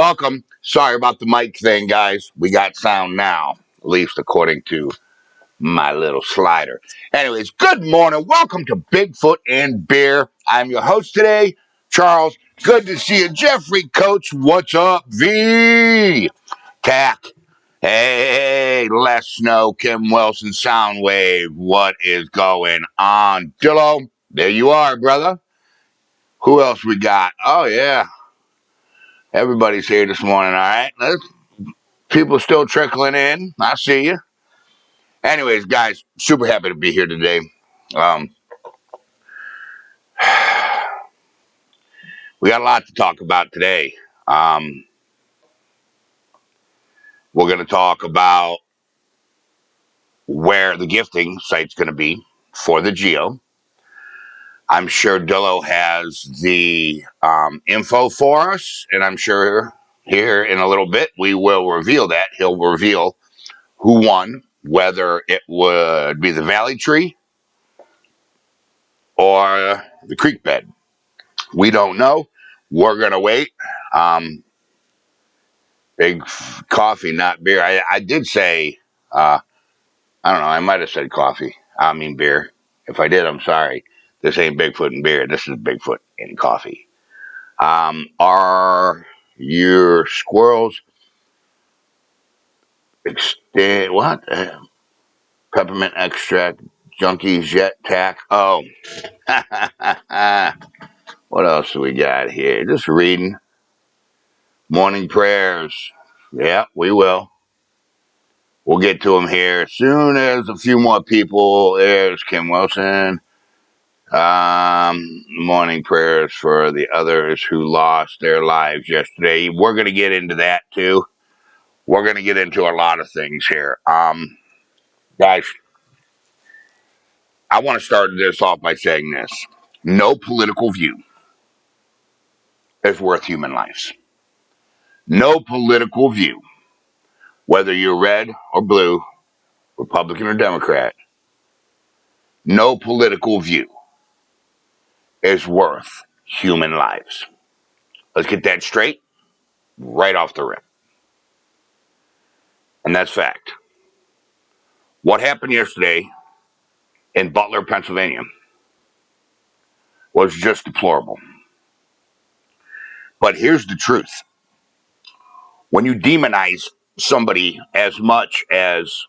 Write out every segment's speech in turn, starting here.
welcome. Sorry about the mic thing, guys. We got sound now, at least according to my little slider. Anyways, good morning. Welcome to Bigfoot and Beer. I'm your host today, Charles. Good to see you. Jeffrey Coates, what's up? V. Tack. Hey, Les Snow, Kim Wilson, Soundwave. What is going on? Dillo, there you are, brother. Who else we got? Oh, yeah. Everybody's here this morning, all right? People still trickling in. I see you. Anyways, guys, super happy to be here today. We got a lot to talk about today. We're going to talk about where the gifting site's going to be for the Geo. I'm sure Dillo has the info for us, and I'm sure here in a little bit we will reveal that. He'll reveal who won, whether it would be the Valley Tree or the creek bed. We don't know. We're going to wait. Big coffee, not beer. I did say, I don't know, I might have said coffee. I mean beer. If I did, I'm sorry. This ain't Bigfoot and beer. This is Bigfoot and coffee. Are your squirrels what? Peppermint extract, junkies, jet tack. Oh. What else do we got here? Just reading. Morning prayers. Yeah, we will. We'll get to them here as soon as a few more people. There's Kim Wilson. Morning prayers for the others who lost their lives yesterday. We're going to get into that too. We're going to get into a lot of things here. Guys, I want to start this off by saying this. No political view is worth human lives. No political view, whether you're red or blue, Republican or Democrat, no political view is worth human lives. Let's get that straight right off the rip. And that's fact. What happened yesterday in Butler, Pennsylvania was just deplorable. But here's the truth. When you demonize somebody as much as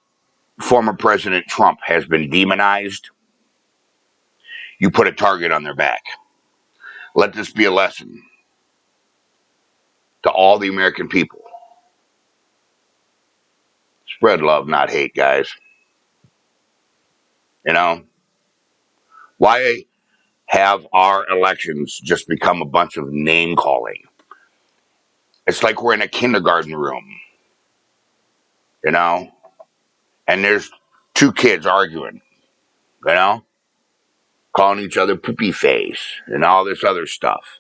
former President Trump has been demonized, you put a target on their back. Let this be a lesson to all the American people. Spread love, not hate, guys. You know, why have our elections just become a bunch of name calling? It's like we're in a kindergarten room, you know, and there's two kids arguing, you know, calling each other poopy face and all this other stuff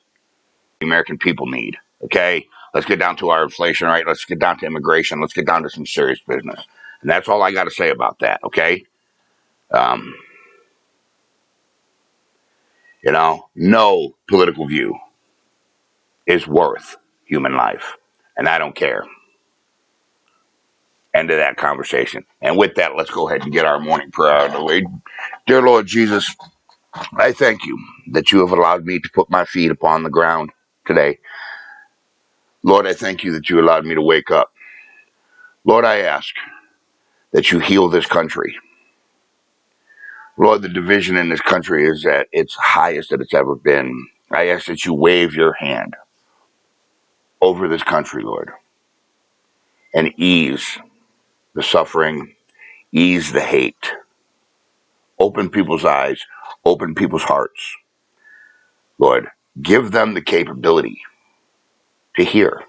the American people need, okay? Let's get down to our inflation, right? Let's get down to immigration. Let's get down to some serious business. And that's all I got to say about that, okay? You know, no political view is worth human life. And I don't care. End of that conversation. And with that, let's go ahead and get our morning prayer out of the way. Dear Lord Jesus, I thank you that you have allowed me to put my feet upon the ground today. Lord, I thank you that you allowed me to wake up. Lord, I ask that you heal this country. Lord, the division in this country is at its highest that it's ever been. I ask that you wave your hand over this country, Lord, and ease the suffering, ease the hate. Open people's eyes, open people's hearts. Lord, give them the capability to hear.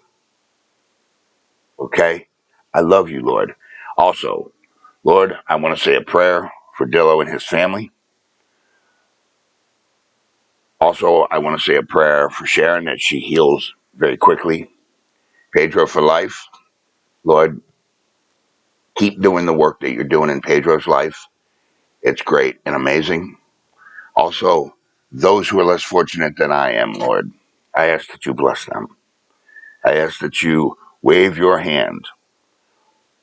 Okay? I love you, Lord. Also, Lord, I want to say a prayer for Dillo and his family. Also, I want to say a prayer for Sharon that she heals very quickly. Pedro for life. Lord, keep doing the work that you're doing in Pedro's life. It's great and amazing. Also, those who are less fortunate than I am, Lord, I ask that you bless them. I ask that you wave your hand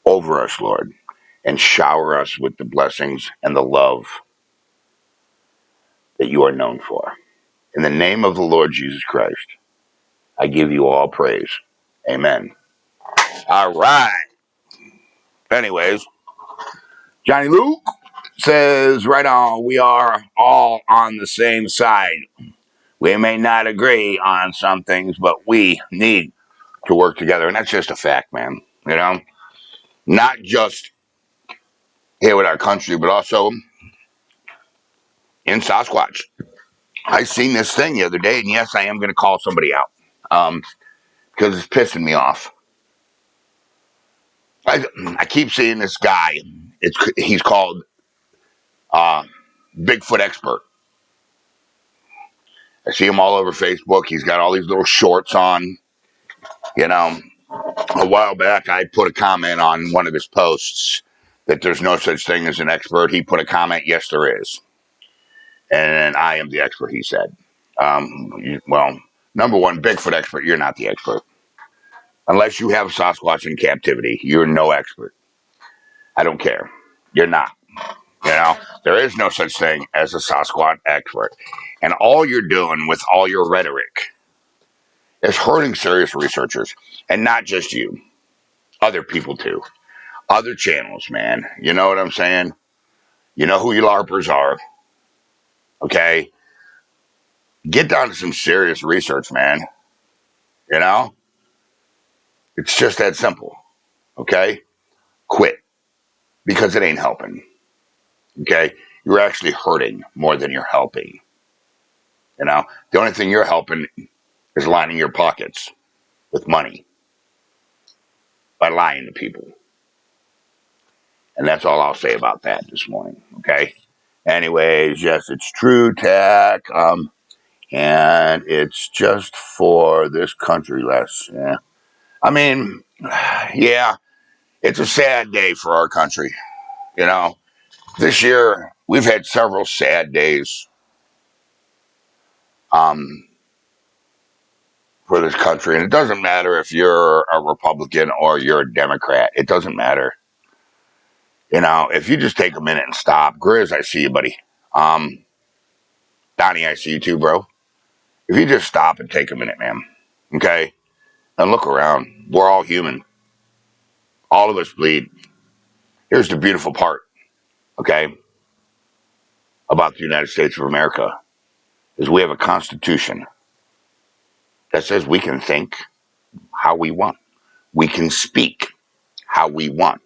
over us, Lord, and shower us with the blessings and the love that you are known for. In the name of the Lord Jesus Christ, I give you all praise. Amen. All right. Anyways, Johnny Luke says, right on, we are all on the same side. We may not agree on some things, but we need to work together. And that's just a fact, man. You know, not just here with our country, but also in Sasquatch. I seen this thing the other day, and yes, I am going to call somebody out because it's pissing me off. I keep seeing this guy. He's called Bigfoot expert. I see him all over Facebook. He's got all these little shorts on. You know, a while back, I put a comment on one of his posts that there's no such thing as an expert. He put a comment, yes, there is. And I am the expert, he said. Well, number one, Bigfoot expert, you're not the expert. Unless you have Sasquatch in captivity, you're no expert. I don't care. You're not. You know, there is no such thing as a Sasquatch expert. And all you're doing with all your rhetoric is hurting serious researchers. And not just you, other people too. Other channels, man. You know what I'm saying? You know who your LARPers are. Okay? Get down to some serious research, man. You know? It's just that simple. Okay? Quit. Because it ain't helping. Okay? You're actually hurting more than you're helping. You know? The only thing you're helping is lining your pockets with money by lying to people. And that's all I'll say about that this morning. Okay? Anyways, yes, it's true, Tech. And it's just for this country less. Yeah. I mean, yeah, it's a sad day for our country. You know, this year we've had several sad days for this country. And it doesn't matter if you're a Republican or you're a Democrat. It doesn't matter. You know, if you just take a minute and stop. Grizz, I see you, buddy. Donnie, I see you too, bro. If you just stop and take a minute, man, okay, and look around. We're all human. All of us bleed. Here's the beautiful part, okay, about the United States of America is we have a constitution that says we can think how we want. We can speak how we want.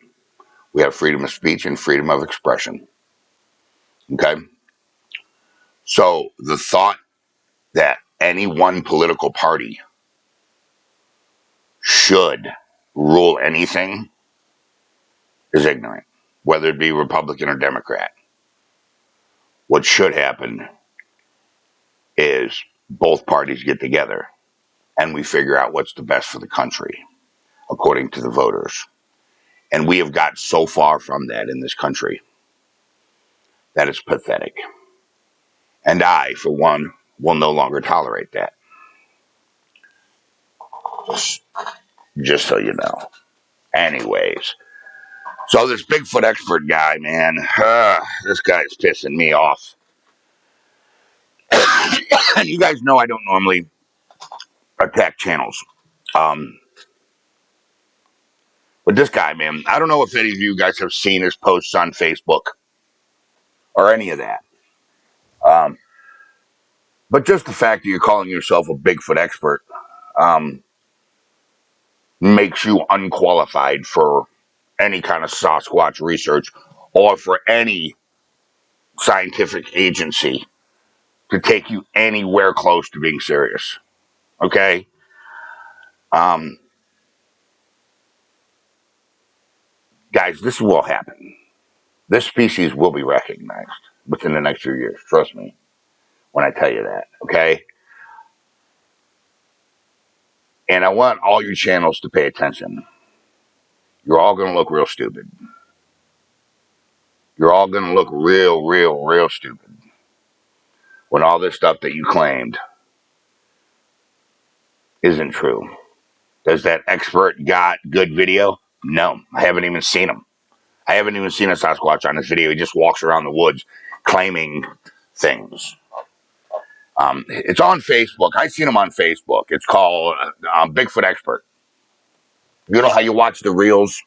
We have freedom of speech and freedom of expression. Okay? So the thought that any one political party should rule anything is ignorant, whether it be Republican or Democrat. What should happen is both parties get together and we figure out what's the best for the country, according to the voters. And we have got so far from that in this country that it's pathetic. And I, for one, will no longer tolerate that. Just so you know. Anyways, so this Bigfoot expert guy, man, this guy's pissing me off. And you guys know I don't normally attack channels. Um, but this guy, man, I don't know if any of you guys have seen his posts on Facebook or any of that. Um, but just the fact that you're calling yourself a Bigfoot expert makes you unqualified for any kind of Sasquatch research or for any scientific agency to take you anywhere close to being serious. Okay? Um, Guys, this will happen. This species will be recognized within the next few years. Trust me when I tell you that. Okay? And I want all your channels to pay attention. You're all going to look real stupid. You're all going to look real stupid when all this stuff that you claimed isn't true. Does that expert got good video? No, I haven't even seen him. I haven't even seen a Sasquatch on this video. He just walks around the woods claiming things. It's on Facebook. I seen him on Facebook. It's called Bigfoot Expert. You know how you watch the reels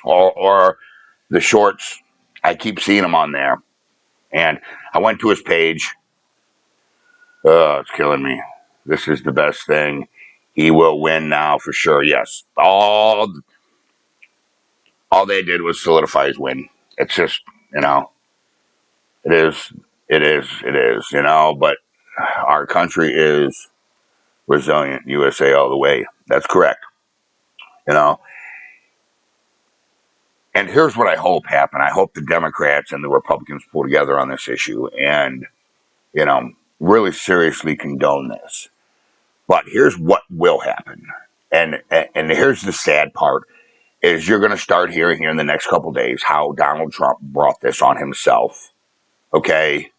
or the shorts? I keep seeing him on there. And I went to his page. It's killing me. This is the best thing. He will win now for sure. Yes. All they did was solidify his win. It's just, it is, but our country is resilient. USA all the way. That's correct. You know, and here's what I hope happen. I hope the Democrats and the Republicans pull together on this issue and, really seriously condone this. But here's what will happen. And here's the sad part is you're going to start hearing here in the next couple of days how Donald Trump brought this on himself. Okay.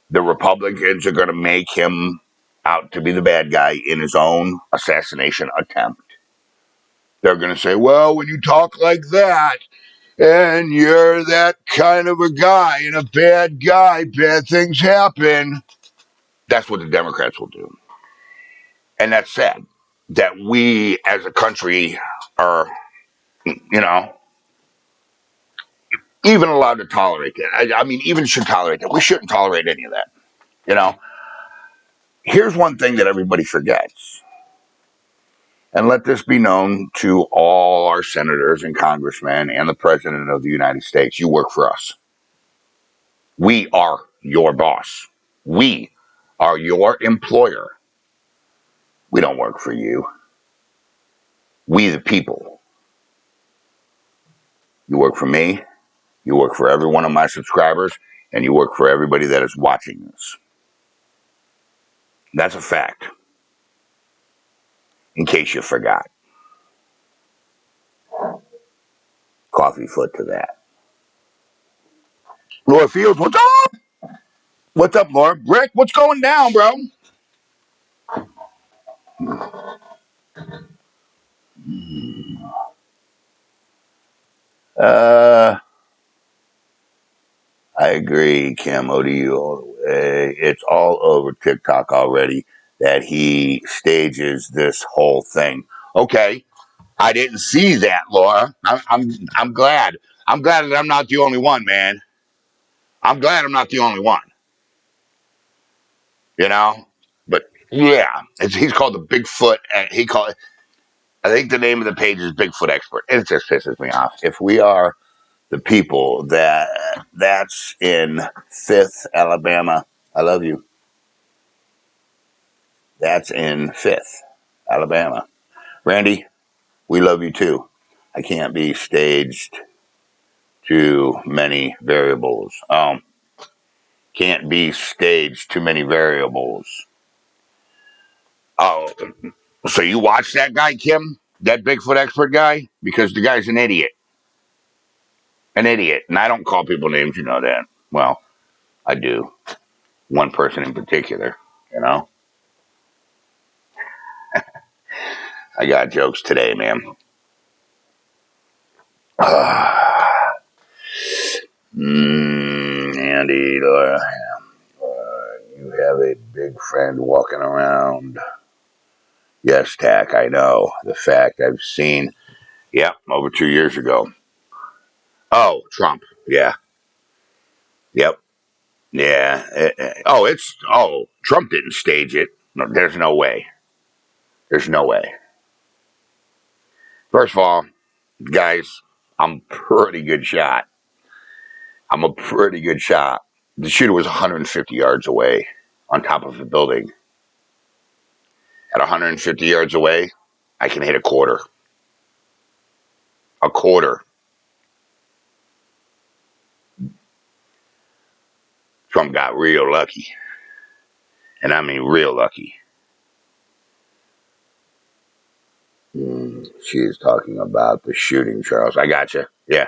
The Republicans are going to make him out to be the bad guy in his own assassination attempt. They're going to say, well, when you talk like that, and you're that kind of a guy and a bad guy, bad things happen. That's what the Democrats will do. And that's sad that we as a country are, even allowed to tolerate that. I mean, even should tolerate that. We shouldn't tolerate any of that. Here's one thing that everybody forgets. And let this be known to all our senators and congressmen and the president of the United States. You work for us. We are your boss. We are your employer. We don't work for you. We, the people. You work for me. You work for every one of my subscribers. And you work for everybody that is watching this. That's a fact. In case you forgot. Coffee foot to that. Laura Fields, what's up? What's up, Laura? Rick, what's going down, bro? I agree, Kim ODU all the way. It's all over TikTok already that he stages this whole thing. Okay, I didn't see that, Laura. I'm glad. I'm glad that I'm not the only one, man. I'm glad I'm not the only one. But yeah, he's called the Bigfoot. I think the name of the page is Bigfoot Expert. It just pisses me off. If we are the people that's in 5th Alabama, I love you. That's in 5th Alabama. Randy, we love you too. I can't be staged too many variables. Can't be staged too many variables. Oh, so you watch that guy, Kim? That Bigfoot Expert guy? Because the guy's an idiot. An idiot. And I don't call people names, you know that. Well, I do. One person in particular, I got jokes today, man. Andy, you have a big friend walking around. Yes, Tack, I know. The fact I've seen. Yep, over 2 years ago. Oh, Trump. Yeah. Yep. Yeah. Trump didn't stage it. No, there's no way. There's no way. First of all, guys, I'm a pretty good shot. The shooter was 150 yards away on top of a building. At 150 yards away, I can hit a quarter. A quarter. Trump got real lucky. And I mean real lucky. She is talking about the shooting, Charles. I got you. Yeah.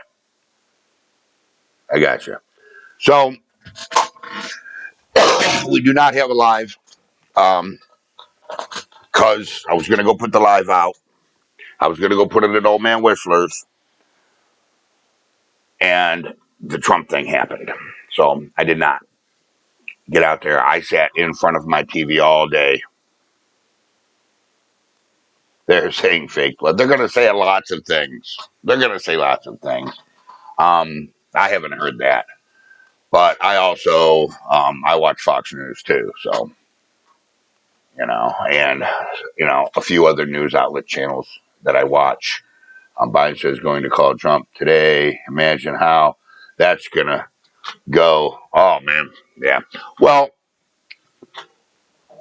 I got you. So, we do not have a live because I was going to go put the live out. I was going to go put it at Old Man Whistler's, and the Trump thing happened. So I did not get out there. I sat in front of my TV all day. They're saying fake blood. They're going to say lots of things. They're going to say lots of things. I haven't heard that. But I also, I watch Fox News too. So, and, a few other news outlet channels that I watch. Biden says going to call Trump today. Imagine how that's going to go. Oh, man. Yeah. Well,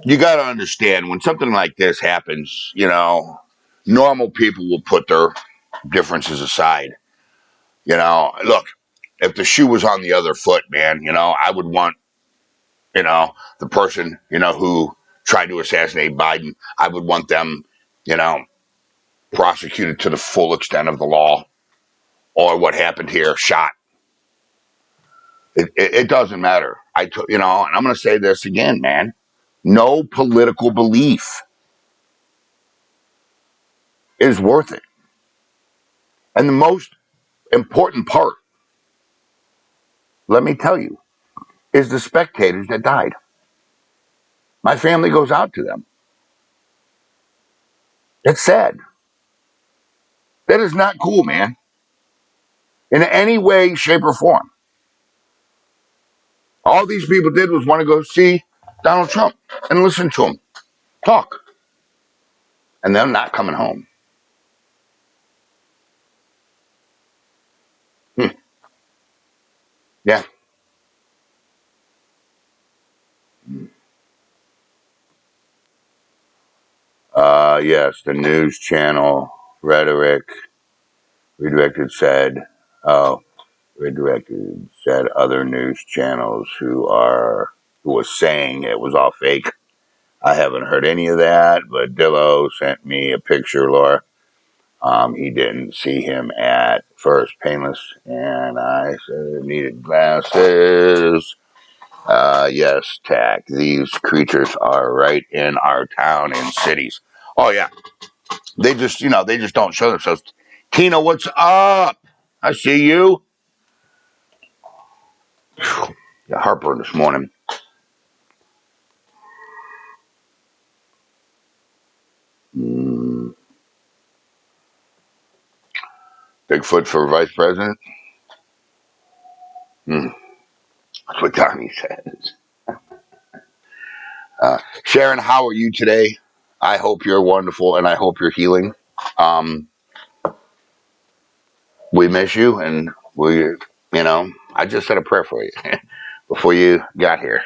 you got to understand when something like this happens, normal people will put their differences aside. Look, if the shoe was on the other foot, man, I would want, the person, who tried to assassinate Biden, I would want them, you know, prosecuted to the full extent of the law, or what happened here, shot. It doesn't matter. And I'm going to say this again, man. No political belief is worth it. And the most important part, let me tell you, is the spectators that died. My family goes out to them. It's sad. That is not cool, man. In any way, shape, or form. All these people did was want to go see Donald Trump and listen to him talk. And them not coming home. Hmm. Yeah. Yes, the news channel redirected said, oh, redirected said other news channels who was saying it was all fake. I haven't heard any of that, but Dillo sent me a picture, Laura. He didn't see him at first, painless, and I said needed glasses. Yes, Tack. These creatures are right in our town and cities. Oh yeah, they just don't show themselves. Tina, what's up? I see you. Got heartburn this morning. Mm, Bigfoot for vice president. Mm, that's what Donnie says. Sharon, how are you today? I hope you're wonderful, and I hope you're healing. Um, we miss you, and I just said a prayer for you before you got here.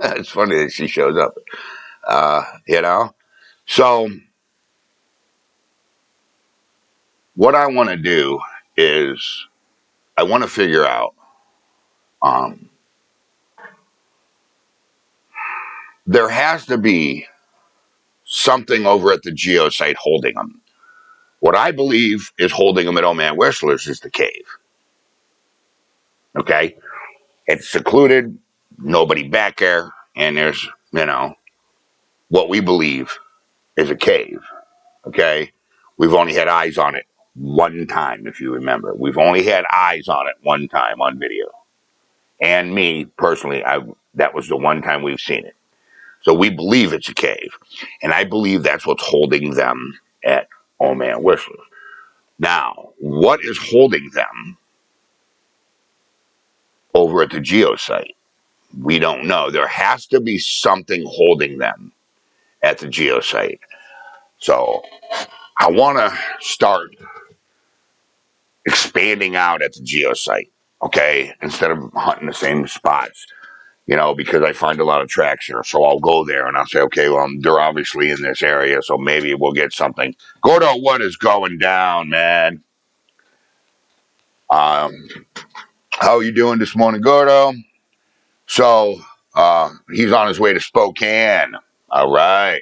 It's funny that she shows up. So what I want to do is I want to figure out. Um, there has to be something over at the geo site holding them. What I believe is holding them at Old Man Whistler's is the cave. Okay, it's secluded, nobody back there, and there's what we believe is a cave. Okay, we've only had eyes on it one time, if you remember. We've only had eyes on it one time on video, and me personally, that was the one time we've seen it. So we believe it's a cave, and I believe that's what's holding them at Old Man Whistler. Now, what is holding them over at the geo site? We don't know. There has to be something holding them at the geo site. So I want to start expanding out at the geo site, okay, instead of hunting the same spots. Because I find a lot of tracks here. So I'll go there and I'll say, okay, well, they're obviously in this area, so maybe we'll get something. Gordo, what is going down, man? Um, how are you doing this morning, Gordo? So he's on his way to Spokane. All right.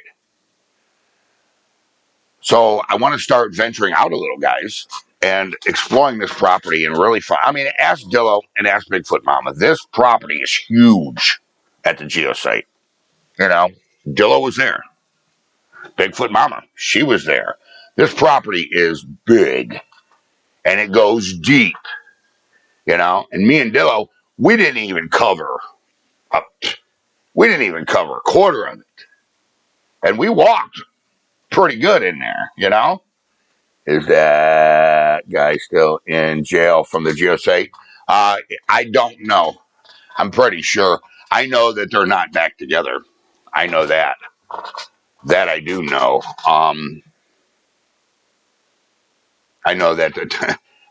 So I want to start venturing out a little, guys, and exploring this property and really find. I mean, ask Dillo and ask Bigfoot Mama. This property is huge at the geo site. Dillo was there. Bigfoot Mama, she was there. This property is big and it goes deep, And me and Dillo, we didn't even cover a, we didn't even cover a quarter of it, and we walked pretty good in there. Is that guy still in jail from the GSA? I don't know. I'm pretty sure. I know that they're not back together. I know that. That I do know. I know that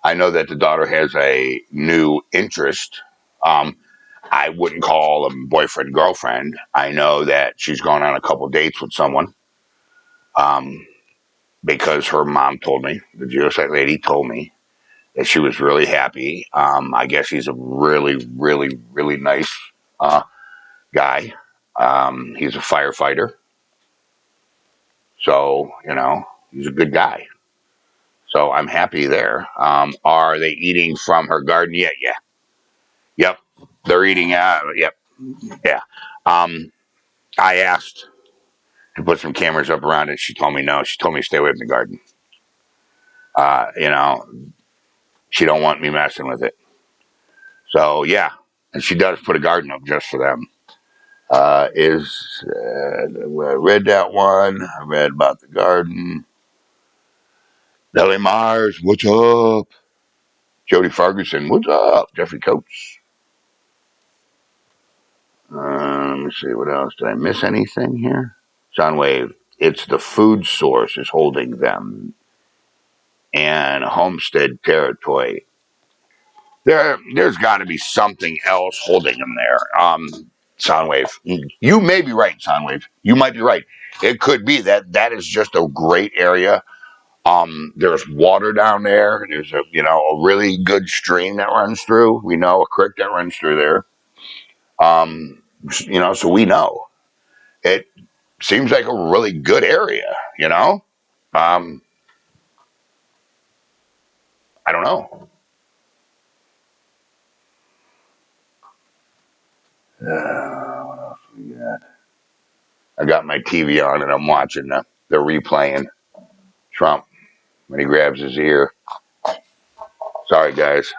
I know that the daughter has a new interest. Um, I wouldn't call them boyfriend girlfriend. I know that she's gone on a couple dates with someone. Um, because her mom told me, the geosite lady told me that she was really happy. I guess he's a really, really, really nice guy. He's a firefighter, so he's a good guy. So I'm happy there. Are they eating from her garden yet? Yeah. Yep. They're eating. Yep. Yeah. Um, I asked to put some cameras up around it. She told me no. She told me to stay away from the garden. Uh, you know, she don't want me messing with it. So yeah, and she does put a garden up just for them. I read that one. I read about the garden. Nellie Myers, what's up? Jody Ferguson, what's up? Jeffrey Coates. Let me see what else. Did I miss anything here? Soundwave. It's the food source is holding them, and homestead territory. There's got to be something else holding them there. Soundwave. You may be right, Soundwave. You might be right. It could be that is just a great area. There's water down there. There's a really good stream that runs through. We know a creek that runs through there. So we know it seems like a really good area. Um, I don't know. What else we got? I got my TV on and I'm watching the replaying Trump when he grabs his ear. Sorry, guys.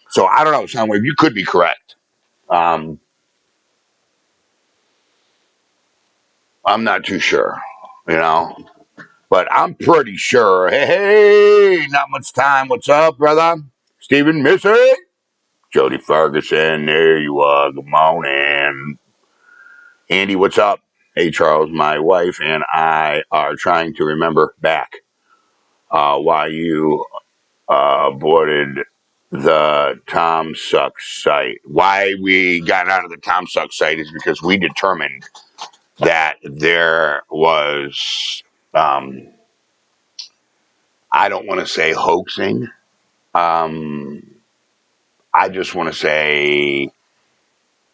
So I don't know, Soundwave. You could be correct. Um, I'm not too sure, you know, but I'm pretty sure. Hey, not much time. What's up, brother? Stephen Missy? Jody Ferguson. There you are. Good morning. Andy, what's up? Hey, Charles. My wife and I are trying to remember back why you aborted the Tom Suck site. Why we got out of the Tom Suck site is because we determined that there was, I don't want to say hoaxing. Um, I just want to say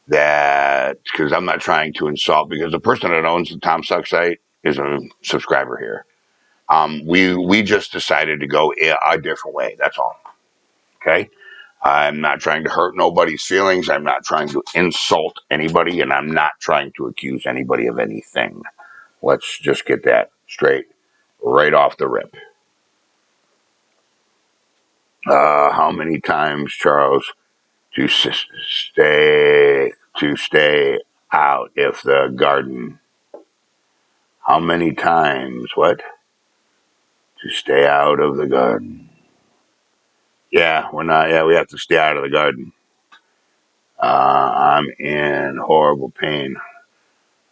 that because I'm not trying to insult, because the person that owns the Tom Suck site is a subscriber here. We just decided to go a different way. That's all. Okay. I'm not trying to hurt nobody's feelings. I'm not trying to insult anybody, and I'm not trying to accuse anybody of anything. Let's just get that straight right off the rip. How many times, Charles, to stay out if the garden? How many times? What? To stay out of the garden? Yeah, we're not. Yeah, we have to stay out of the garden. I'm in horrible pain.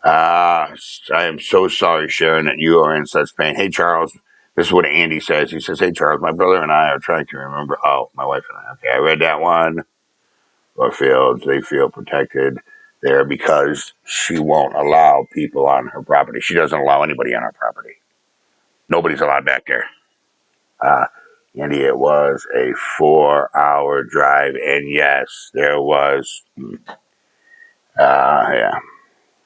I am so sorry, Sharon, that you are in such pain. Hey, Charles, this is what Andy says. He says, hey, Charles, my brother and I are trying to remember. Oh, my wife and I. Okay, I read that one. Fields, they feel protected there because she won't allow people on her property. She doesn't allow anybody on her property. Nobody's allowed back there. Andy, it was a 4-hour drive, and yes, there was. Yeah.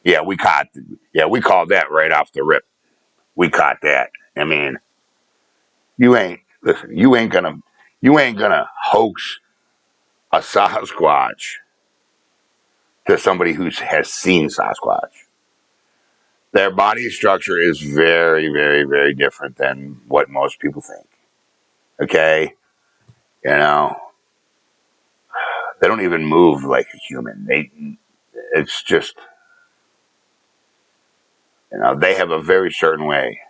Yeah, we caught. Yeah, we called that right off the rip. We caught that. I mean, you ain't listen. You ain't gonna hoax a Sasquatch to somebody who has seen Sasquatch. Their body structure is very, very, very different than what most people think. Okay? You know, they don't even move like a human. It's just, they have a very certain way.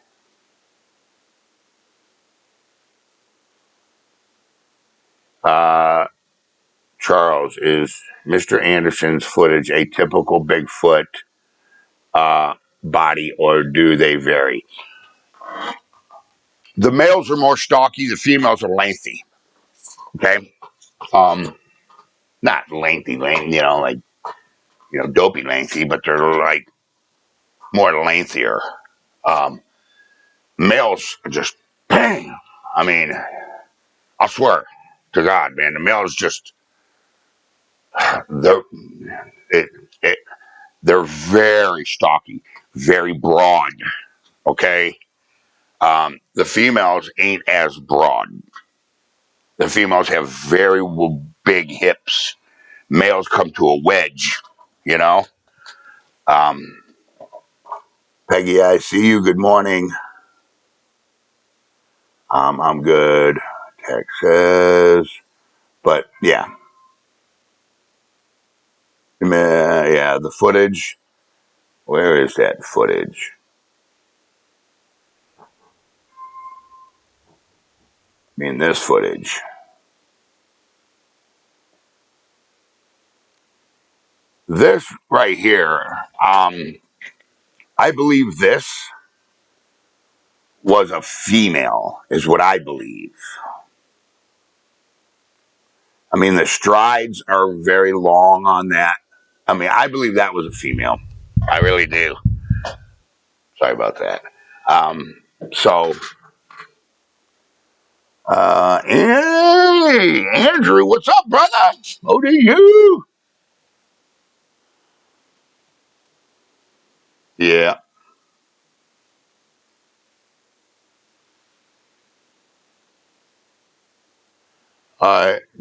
Uh, Charles, is Mr. Anderson's footage a typical Bigfoot body, or do they vary? The males are more stocky. The females are lengthy. Okay, not lengthy, like dopey lengthy, but they're like more lengthier. Um, Males are just bang. I mean, I swear to God, man, the males just they're it, it, they're very stocky, very broad. Okay, the females ain't as broad. The females have very big hips. Males come to a wedge. You know. Um, Peggy, I see you. Good morning. I'm good. Texas, but yeah, yeah. The footage. Where is that footage? I mean, this footage. This right here. I believe this was a female, is what I believe. I mean, the strides are very long on that. I mean, I believe that was a female. I really do. Sorry about that. Um, so, hey, Andrew, what's up, brother? Oh, to you. Yeah.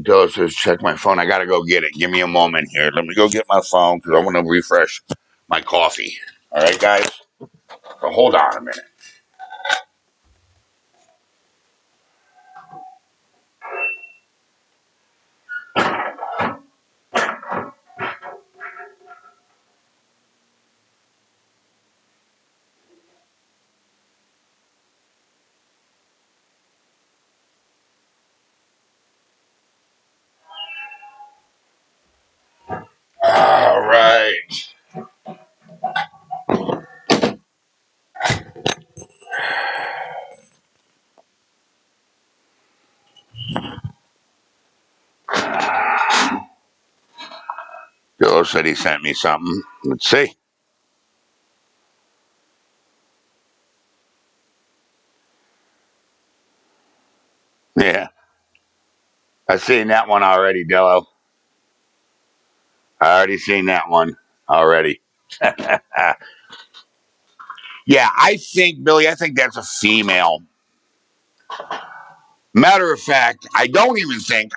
Dilla says, check my phone. I got to go get it. Give me a moment here. Let me go get my phone because I want to refresh my coffee. All right, guys? So hold on a minute. All right. Dilla said he sent me something. Let's see. Yeah. I've seen that one already, Dillo. I already seen that one already. Yeah, Billy, I think that's a female. Matter of fact, I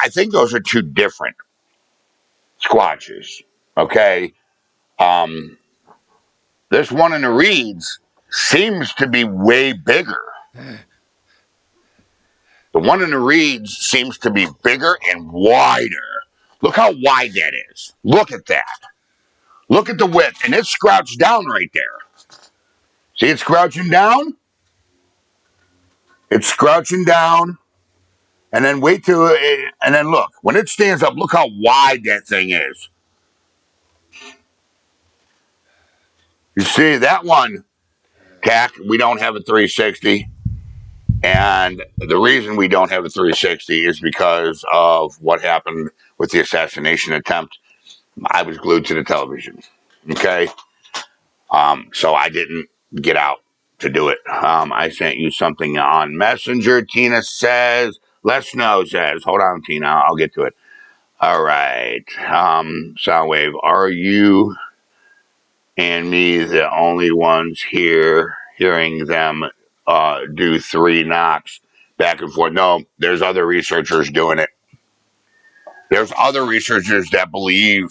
think those are two different squatches. Okay. Um, this one in the reeds seems to be way bigger. The one in the reeds seems to be bigger and wider. Look how wide that is. Look at that. Look at the width. And it's crouched down right there. See, it's crouching down? It's crouching down. And then wait till it, and then look. When it stands up, look how wide that thing is. You see, that one, Tack, we don't have a 360. And the reason we don't have a 360 is because of what happened with the assassination attempt. I was glued to the television. Okay. So I didn't get out to do it. I sent you something on Messenger. Tina says, Les Snow says, hold on, Tina, I'll get to it. All right. Soundwave, are you and me the only ones here hearing them do 3 knocks back and forth? No, there's other researchers doing it. There's other researchers that believe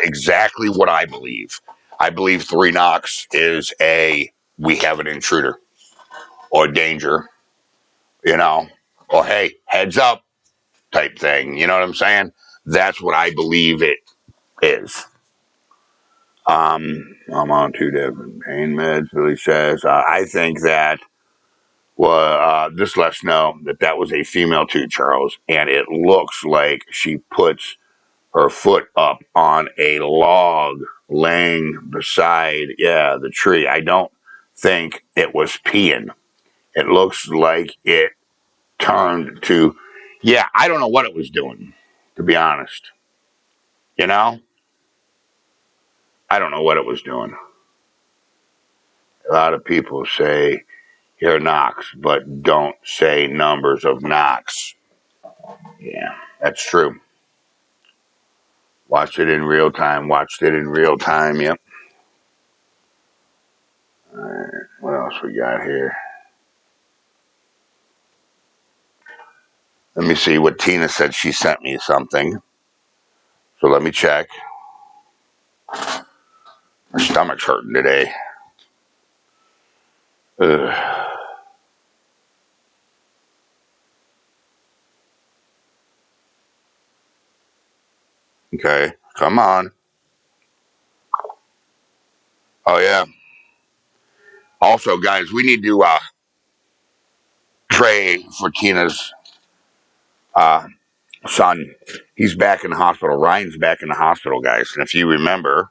exactly what I believe. I believe 3 knocks is we have an intruder or danger, you know, or hey, heads up type thing. You know what I'm saying? That's what I believe it is. I'm on 2 different pain meds, Billy says. I think that, well, this lets know that was a female too, Charles, and it looks like she puts her foot up on a log laying beside, the tree. I don't think it was peeing. It looks like it turned to, I don't know what it was doing, to be honest. You know? I don't know what it was doing. A lot of people say hear knocks, but don't say numbers of knocks. Yeah, that's true. Watched it in real time. Yep. All right, what else we got here? Let me see what Tina said. She sent me something. So let me check. My stomach's hurting today. Ugh. Okay, come on. Oh, yeah. Also, guys, we need to pray for Tina's uh, son. He's back in the hospital. Ryan's back in the hospital, guys. And if you remember,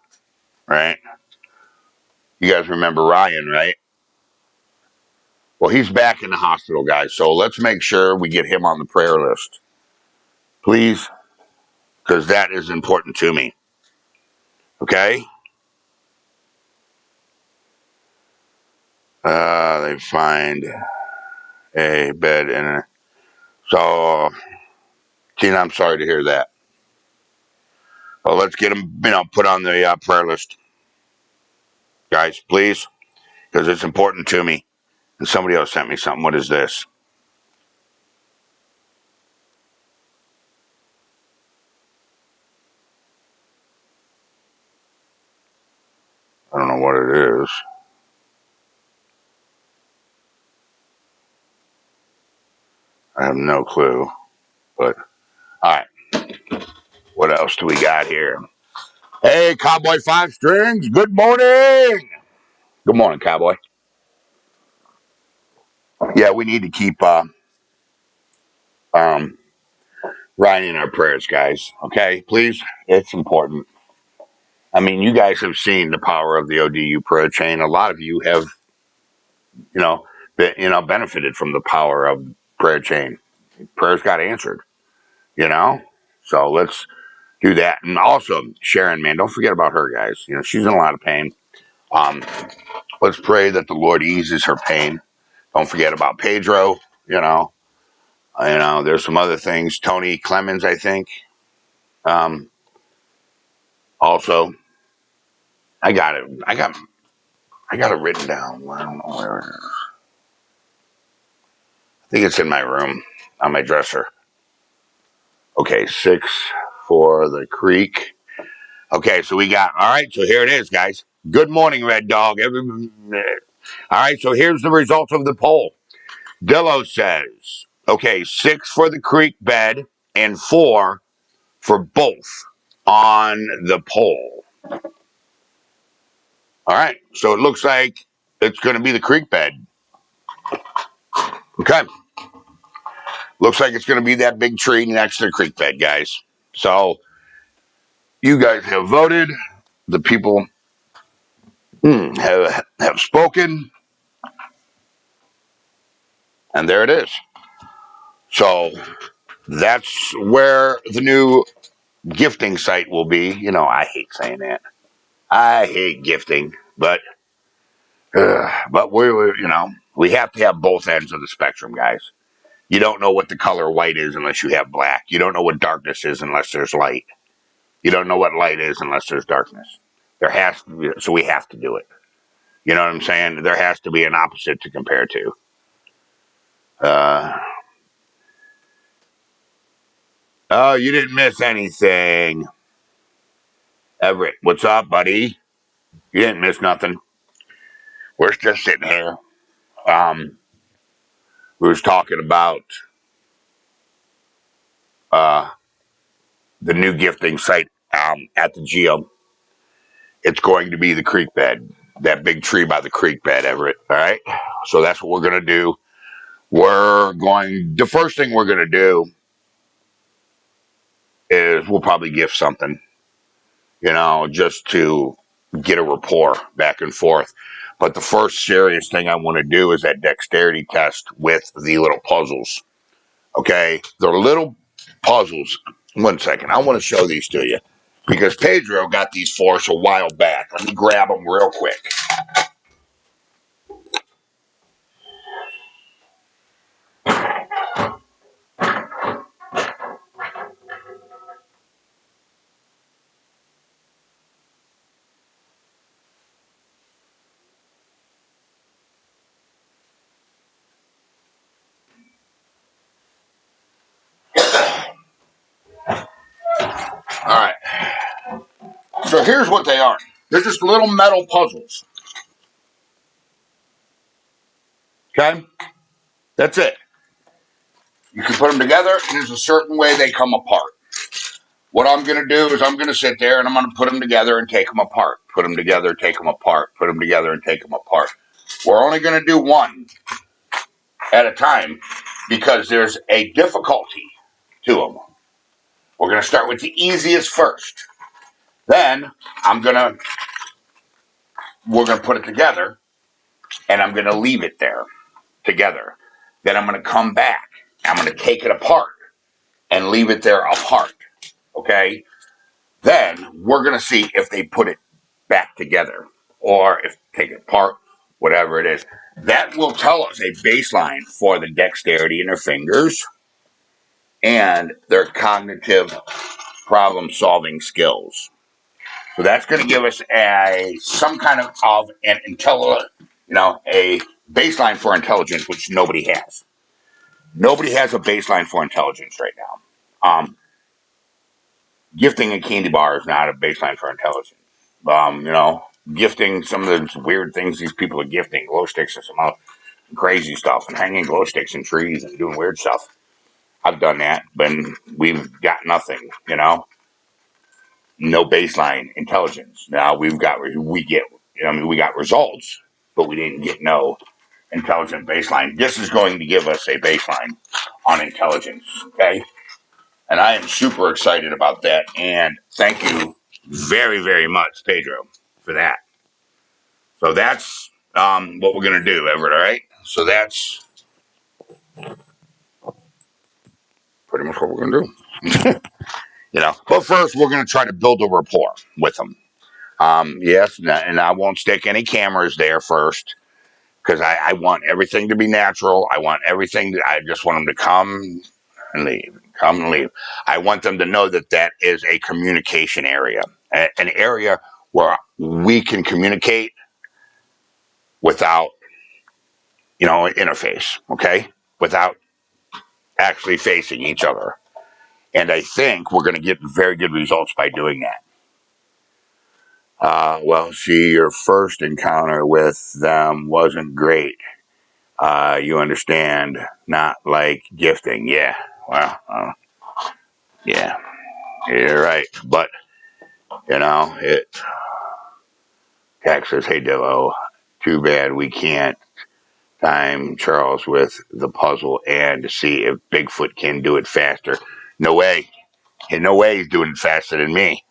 right? You guys remember Ryan, right? Well, he's back in the hospital, guys. So let's make sure we get him on the prayer list, please, because that is important to me. Okay? They find a bed in a. So, Tina, I'm sorry to hear that. Well, let's get him, put on the prayer list, guys, please, because it's important to me. And somebody else sent me something. What is this? I don't know what it is. I have no clue. But, all right. What else do we got here? Hey, Cowboy Five Strings. Good morning. Good morning, Cowboy. Yeah, we need to keep um, Ryan in our prayers, guys. Okay, please. It's important. I mean, you guys have seen the power of the ODU prayer chain. A lot of you have, benefited from the power of prayer chain. Prayers got answered. You know, so let's do that. And also, Sharon, man, don't forget about her, guys. She's in a lot of pain. Um, let's pray that the Lord eases her pain. Don't forget about Pedro. There's some other things. Tony Clemens, I think. Um, also, I got it. I got it written down. I don't know where it is. I think it's in my room on my dresser. Okay, 6 for the creek. Okay, so we got. All right, so here it is, guys. Good morning, Red Dog. All right, so here's the results of the poll. Dillo says, okay, 6 for the creek bed and 4 for both on the poll. All right, so it looks like it's going to be the creek bed. Okay. Looks like it's going to be that big tree next to the creek bed, guys. So you guys have voted. The people have spoken. And there it is. So that's where the new gifting site will be. I hate saying that. I hate gifting, but we have to have both ends of the spectrum, guys. You don't know what the color white is unless you have black. You don't know what darkness is unless there's light. You don't know what light is unless there's darkness. So we have to do it. You know what I'm saying? There has to be an opposite to compare to. Oh, you didn't miss anything. Everett, what's up, buddy? You didn't miss nothing. We're just sitting here. Um, we was talking about uh, the new gifting site at the geo. It's going to be the creek bed, that big tree by the creek bed, Everett. All right. So that's what we're going to do. The first thing we're going to do is we'll probably gift something, just to get a rapport back and forth. But the first serious thing I want to do is that dexterity test with the little puzzles. Okay. They're little puzzles. 1 second. I want to show these to you because Pedro got these for us a while back. Let me grab them real quick. All right. So here's what they are. They're just little metal puzzles. Okay? That's it. You can put them together, and there's a certain way they come apart. What I'm going to do is I'm going to sit there and I'm going to put them together and take them apart. Put them together, take them apart. Put them together and take them apart. We're only going to do one at a time because there's a difficulty to them. We're going to start with the easiest first. Then we're going to put it together and I'm going to leave it there together. Then I'm going to come back. I'm going to take it apart and leave it there apart. Okay? Then we're going to see if they put it back together or if take it apart, whatever it is. That will tell us a baseline for the dexterity in their fingers and their cognitive problem solving skills. So that's going to give us some kind of an a baseline for intelligence, which nobody has. Nobody has a baseline for intelligence right now. Gifting a candy bar is not a baseline for intelligence. Gifting some of the weird things these people are gifting, glow sticks and some crazy stuff, and hanging glow sticks in trees and doing weird stuff. I've done that, but we've got nothing, no baseline intelligence. Now we got results, but we didn't get no intelligent baseline. This is going to give us a baseline on intelligence, okay? And I am super excited about that. And thank you very, very much, Pedro, for that. So that's what we're going to do, Everett, all right? So that's pretty much what we're going to do. But first, we're going to try to build a rapport with them. Yes, and I won't stick any cameras there first because I want everything to be natural. I just want them to come and leave, come and leave. I want them to know that is a communication area, an area where we can communicate without, an interface, okay? Without actually facing each other. And I think we're going to get very good results by doing that. See, your first encounter with them wasn't great. You understand, not like gifting. Yeah, well, yeah, you're right. But, Jack says, hey, Dillo, too bad we can't time Charles with the puzzle and see if Bigfoot can do it faster. No way. In no way he's doing it faster than me.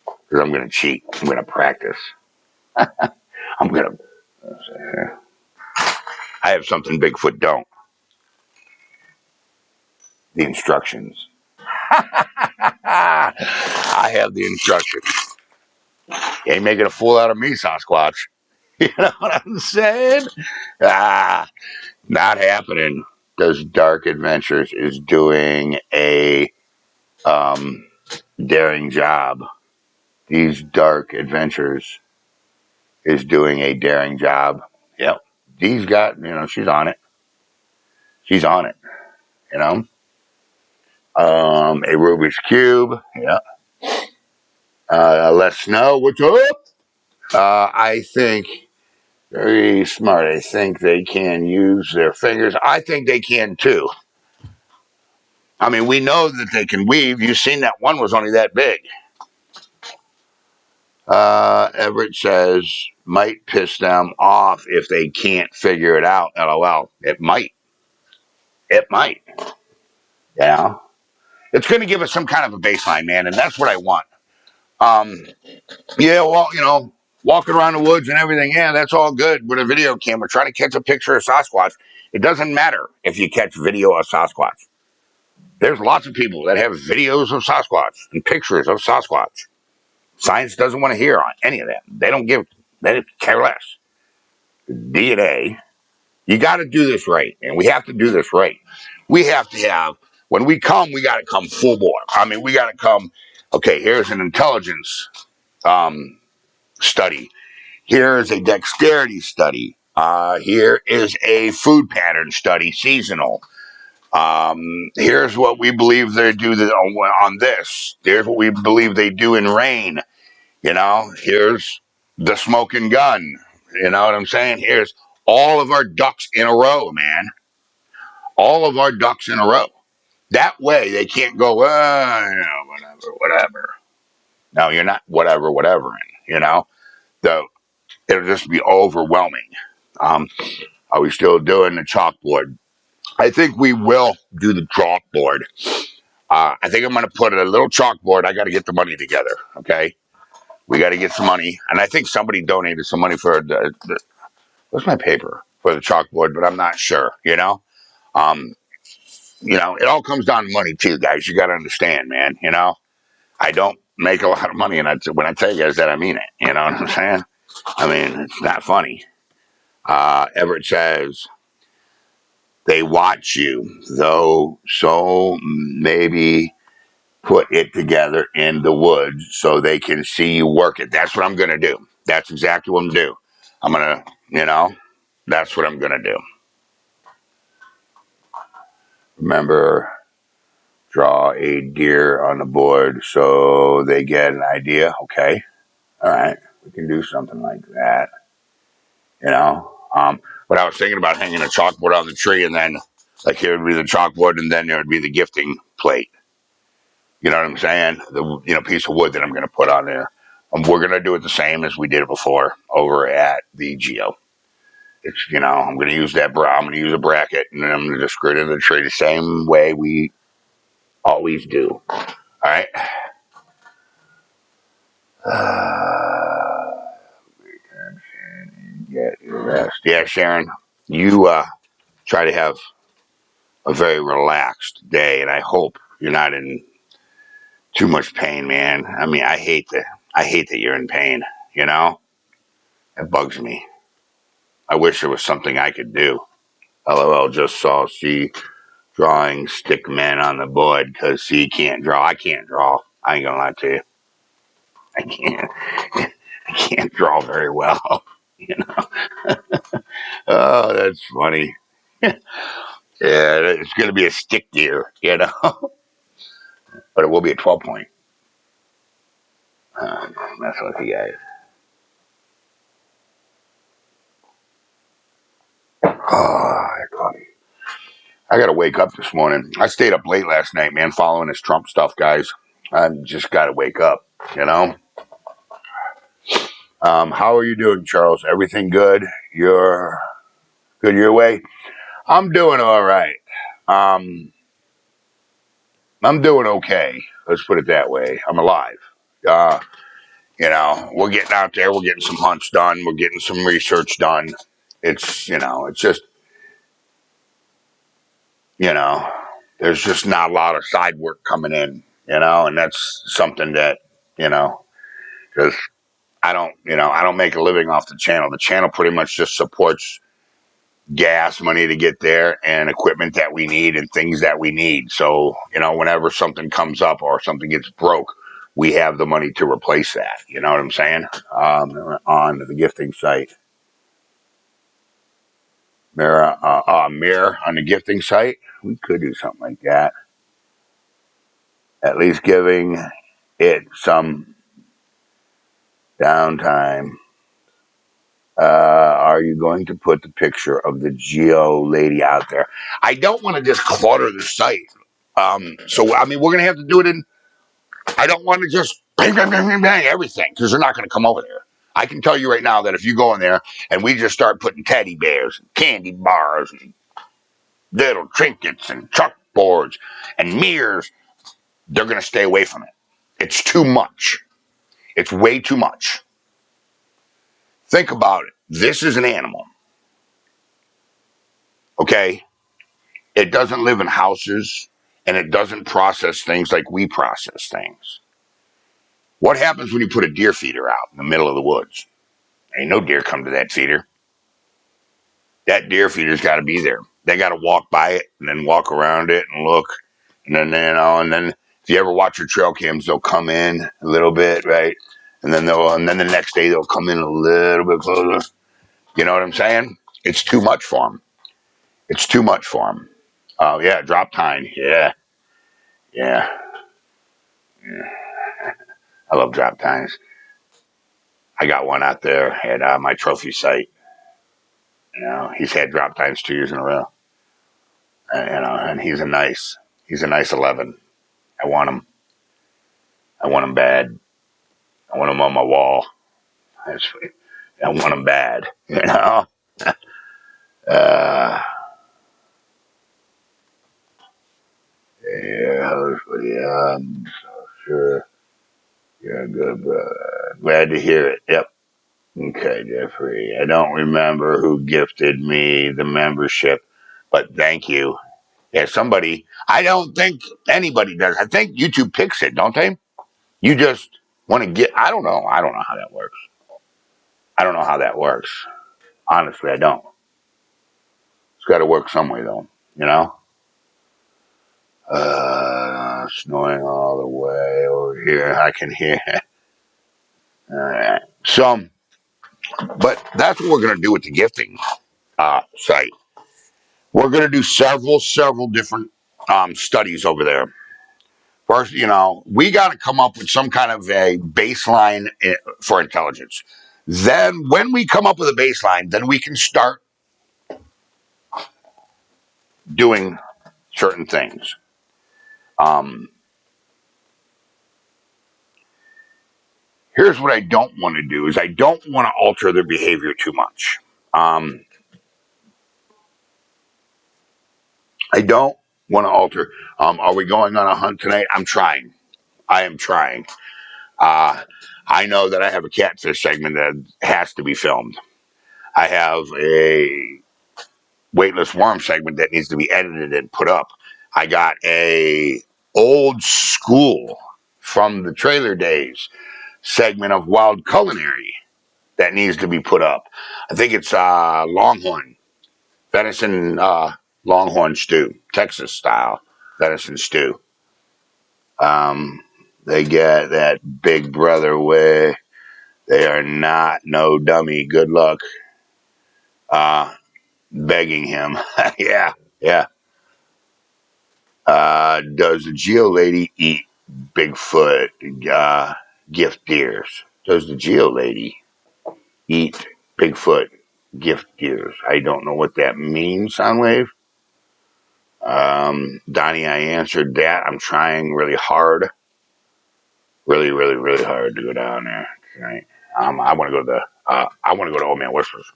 Because I'm going to cheat. I'm going to practice. I'm going to. I have something Bigfoot don't. The instructions. I have the instructions. You ain't making a fool out of me, Sasquatch. You know what I'm saying? Not happening. Because Dark Adventures is doing a daring job. These Dark Adventures is doing a daring job. Yep. Dee's got, she's on it. She's on it, you know. A Rubik's Cube. Yeah. Les Snow, what's up? I think very smart. I think they can use their fingers. I think they can too. I mean, we know that they can weave. You've seen that one was only that big. Everett says, might piss them off if they can't figure it out. LOL. It might. It might. You know? It's going to give us some kind of a baseline, man, and that's what I want. Um, yeah, well, walking around the woods and everything, yeah, that's all good with a video camera. Trying to catch a picture of Sasquatch. It doesn't matter if you catch video of Sasquatch. There's lots of people that have videos of Sasquatch and pictures of Sasquatch. Science doesn't want to hear on any of that. They care less. DNA, you got to do this right, and we have to do this right. We have to have, when we come, we got to come full bore. I mean, we got to come, okay, here's an intelligence study. Here is a dexterity study. Here is a food pattern study, seasonal. Here's what we believe they do on this. Here's what we believe they do in rain. Here's the smoking gun. You know what I'm saying? Here's all of our ducks in a row, man. All of our ducks in a row. That way they can't go, whatever. No, you're not whatever. The It'll just be overwhelming. Are we still doing the chalkboard? I think we will do the chalkboard. I think I'm going to put a little chalkboard. I got to get the money together. Okay, we got to get some money, and I think somebody donated some money for what's my paper for the chalkboard, but I'm not sure. Um, it all comes down to money too, guys. You got to understand, man. I don't make a lot of money, and when I tell you guys that, I mean it. You know what I'm saying? I mean, it's not funny. Everett says they watch you, though, so maybe put it together in the woods so they can see you work it. That's what I'm going to do. That's exactly what I'm going to do. I'm going to, that's what I'm going to do. Remember, draw a deer on the board so they get an idea. Okay. All right. We can do something like that. But I was thinking about hanging a chalkboard on the tree, and then, like, here would be the chalkboard, and then there would be the gifting plate. You know what I'm saying? The piece of wood that I'm going to put on there. We're going to do it the same as we did it before over at the Geo. It's I'm going to use I'm going to use a bracket, and then I'm going to just screw it into the tree the same way we always do. All right. Get rest. Yeah, Sharon, you try to have a very relaxed day, and I hope you're not in too much pain, man. I mean, I hate that you're in pain. It bugs me. I wish there was something I could do. LOL, just saw C drawing stick men on the board because C can't draw. I can't draw. I ain't gonna lie to you. I can't. I can't draw very well. You know. Oh, that's funny. Yeah, it's gonna be a stick deer. But it will be a 12-point. That's what he guys. Oh, coffee. I gotta wake up this morning. I stayed up late last night, man, following this Trump stuff, guys. I just gotta wake up. How are you doing, Charles? Everything good? You're good your way? I'm doing all right. Um, I'm doing okay. Let's put it that way. I'm alive. Uh, we're getting out there. We're getting some hunts done. We're getting some research done. It's just, you know, there's just not a lot of side work coming in, and that's something that, because I don't make a living off the channel. The channel pretty much just supports gas money to get there and equipment that we need and things that we need. So, whenever something comes up or something gets broke, we have the money to replace that. You know what I'm saying? On the gifting site. Mirror on the gifting site. We could do something like that. At least giving it some downtime. Are you going to put the picture of the Geo lady out there? I don't want to just clutter the site. So, I mean, we're going to have to do it in. I don't want to just bang, bang, bang, bang, bang everything because they're not going to come over there. I can tell you right now that if you go in there and we just start putting teddy bears and candy bars and little trinkets and chalkboards and mirrors, they're going to stay away from it. It's too much. It's way too much. Think about it. This is an animal. Okay? It doesn't live in houses and it doesn't process things like we process things. What happens when you put a deer feeder out in the middle of the woods? Ain't no deer come to that feeder. That deer feeder's got to be there. They got to walk by it and then walk around it and look. And then, and then if you ever watch your trail cams, they'll come in a little bit, right? And then the next day they'll come in a little bit closer. You know what I'm saying? It's too much for them. It's too much for them. Oh yeah, drop tine. Yeah, yeah. I love drop tines. I got one out there at my trophy site. You know, he's had drop tines 2 years in a row. And he's a nice 11. I want him. I want him bad. I want him on my wall. I want him bad. You know. Uh, yeah, I'm sure. Yeah, good, brother. Glad to hear it. Yep. Okay, Jeffrey. I don't remember who gifted me the membership, but thank you. Yeah, somebody. I don't think anybody does. I think YouTube picks it, don't they? You just want to get. I don't know. I don't know how that works. I don't know how that works. Honestly, I don't. It's got to work some way, though. You know? Snoring all the way over here. I can hear. All right. So, but that's what we're going to do with the gifting site. We're going to do several different studies over there. First, we got to come up with some kind of a baseline for intelligence. Then, when we come up with a baseline, then we can start doing certain things. Here's what I don't want to do: is I don't want to alter their behavior too much. I don't want to alter. Are we going on a hunt tonight? I'm trying. I am trying. Uh, I know that I have a catfish segment that has to be filmed. I have a weightless worm segment that needs to be edited and put up. I got a old school from the trailer days segment of wild culinary that needs to be put up. I think it's Longhorn venison Longhorn stew, Texas style venison stew. They get that big brother way. They are not no dummy. Good luck begging him. Yeah, yeah. Does the Geo lady eat Bigfoot gift deers? Does the Geo lady eat Bigfoot gift deers? I don't know what that means, Soundwave. Donnie, I answered that. I'm trying really hard. Really hard to go down there tonight. I want to go to I want to go to Old Man Whistler's.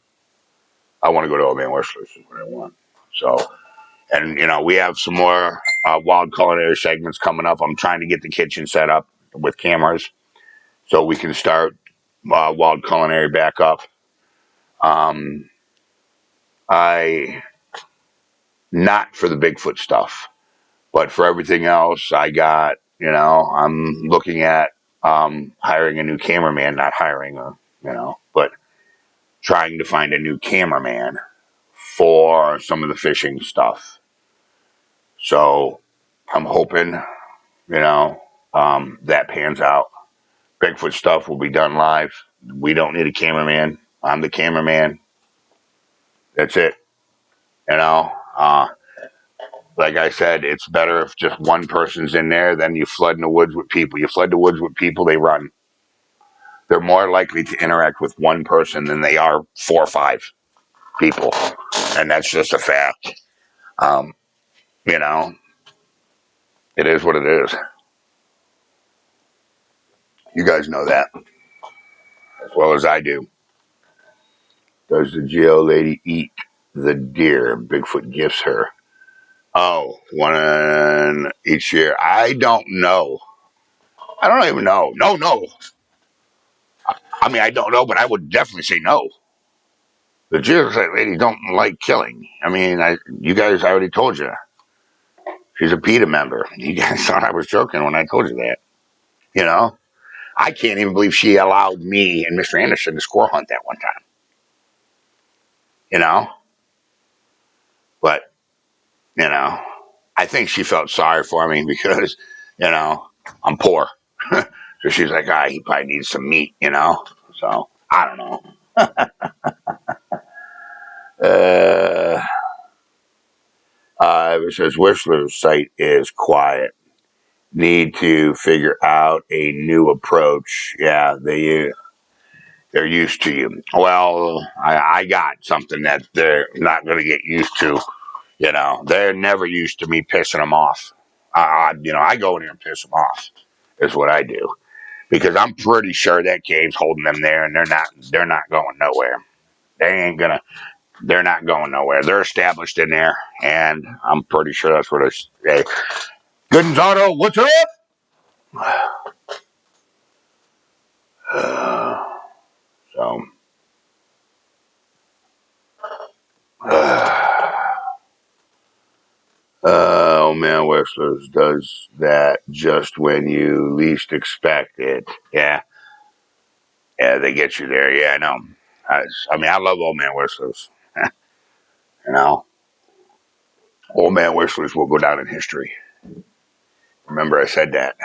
I want to go to Old Man Whistler's is what I want. So, and we have some more wild culinary segments coming up. I'm trying to get the kitchen set up with cameras so we can start wild culinary back up. I not for the Bigfoot stuff, but for everything else, I got. I'm looking at hiring a new cameraman. Not hiring but trying to find a new cameraman for some of the fishing stuff. So I'm hoping, that pans out. Bigfoot stuff will be done live. We don't need a cameraman. I'm the cameraman. That's it. You know, uh, like I said, it's better if just one person's in there than you flood in the woods with people. You flood the woods with people, they run. they're more likely to interact with one person than they are 4 or 5 people. And that's just a fact. You know, it is what it is. You guys know that as well as I do. Does the Geo lady eat the deer Bigfoot gives her? Oh, one each year. I don't know. I don't even know. No. I mean, I don't know, but I would definitely say no. The Geo lady don't like killing. I mean, you guys, I already told you. She's a PETA member. You guys thought I was joking when I told you that. You know? I can't even believe she allowed me and Mr. Anderson to squirrel hunt that one time. You know? But, I think she felt sorry for me because, I'm poor. So she's like, he probably needs some meat, So, I don't know. It says Whistler's site is quiet. Need to figure out a new approach. Yeah, they're used to you. Well, I got something that they're not going to get used to. They're never used to me pissing them off. I go in here and piss them off. Is what I do because I'm pretty sure that cave's holding them there, and they're not going nowhere. They're not going nowhere. They're established in there, and I'm pretty sure that's what it's. Hey, Gooden's Auto, what's up? So. Oh man, Wrestlers does that just when you least expect it. Yeah, they get you there. Yeah, I know. I mean, I love Old Man Wrestlers. you know, Old Man Wrestlers will go down in history. Remember, I said that.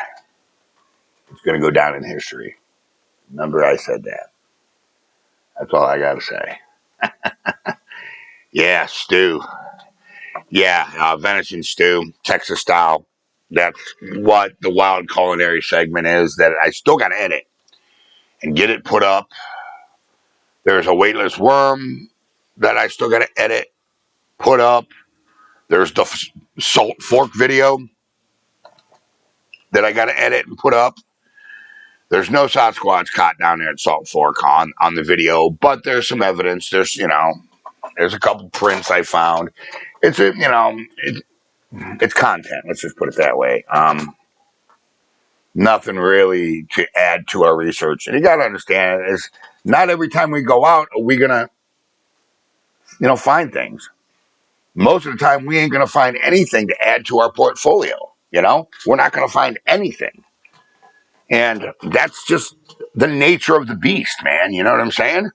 It's going to go down in history. Remember, I said that. That's all I got to say. Yeah, stew. Yeah, venison stew, Texas style. That's what the wild culinary segment is that I still got to edit and get it put up. There's a weightless worm that I still got to edit, put up. There's the salt fork video that I got to edit and put up. There's no Sasquatch caught down there at Salt Fork on the video, but there's some evidence. There's a couple prints I found. It's content. Let's just put it that way. Nothing really to add to our research. And you got to understand is not every time we go out are we gonna, find things. Most of the time we ain't gonna find anything to add to our portfolio. We're not gonna find anything, and that's just the nature of the beast, man. You know what I'm saying?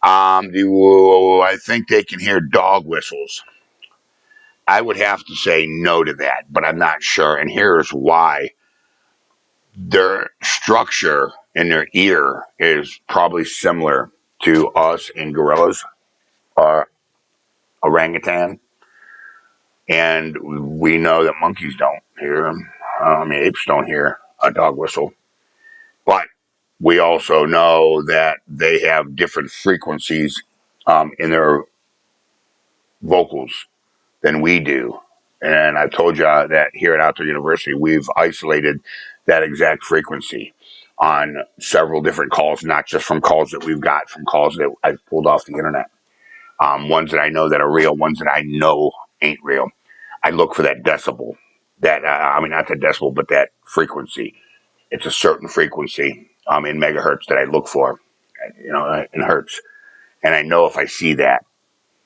I think they can hear dog whistles. I would have to say no to that, but I'm not sure. And here's why. Their structure in their ear is probably similar to us in gorillas or orangutan. And we know that monkeys don't hear them. Apes don't hear a dog whistle. But we also know that they have different frequencies in their vocals than we do. And I told you that here at Outdoor University, we've isolated that exact frequency on several different calls, not just from calls that we've got, from calls that I've pulled off the internet. Ones that I know that are real, ones that I know ain't real. I look for that decibel. Not the decibel, but that frequency. It's a certain frequency in megahertz that I look for, in hertz. And I know if I see that,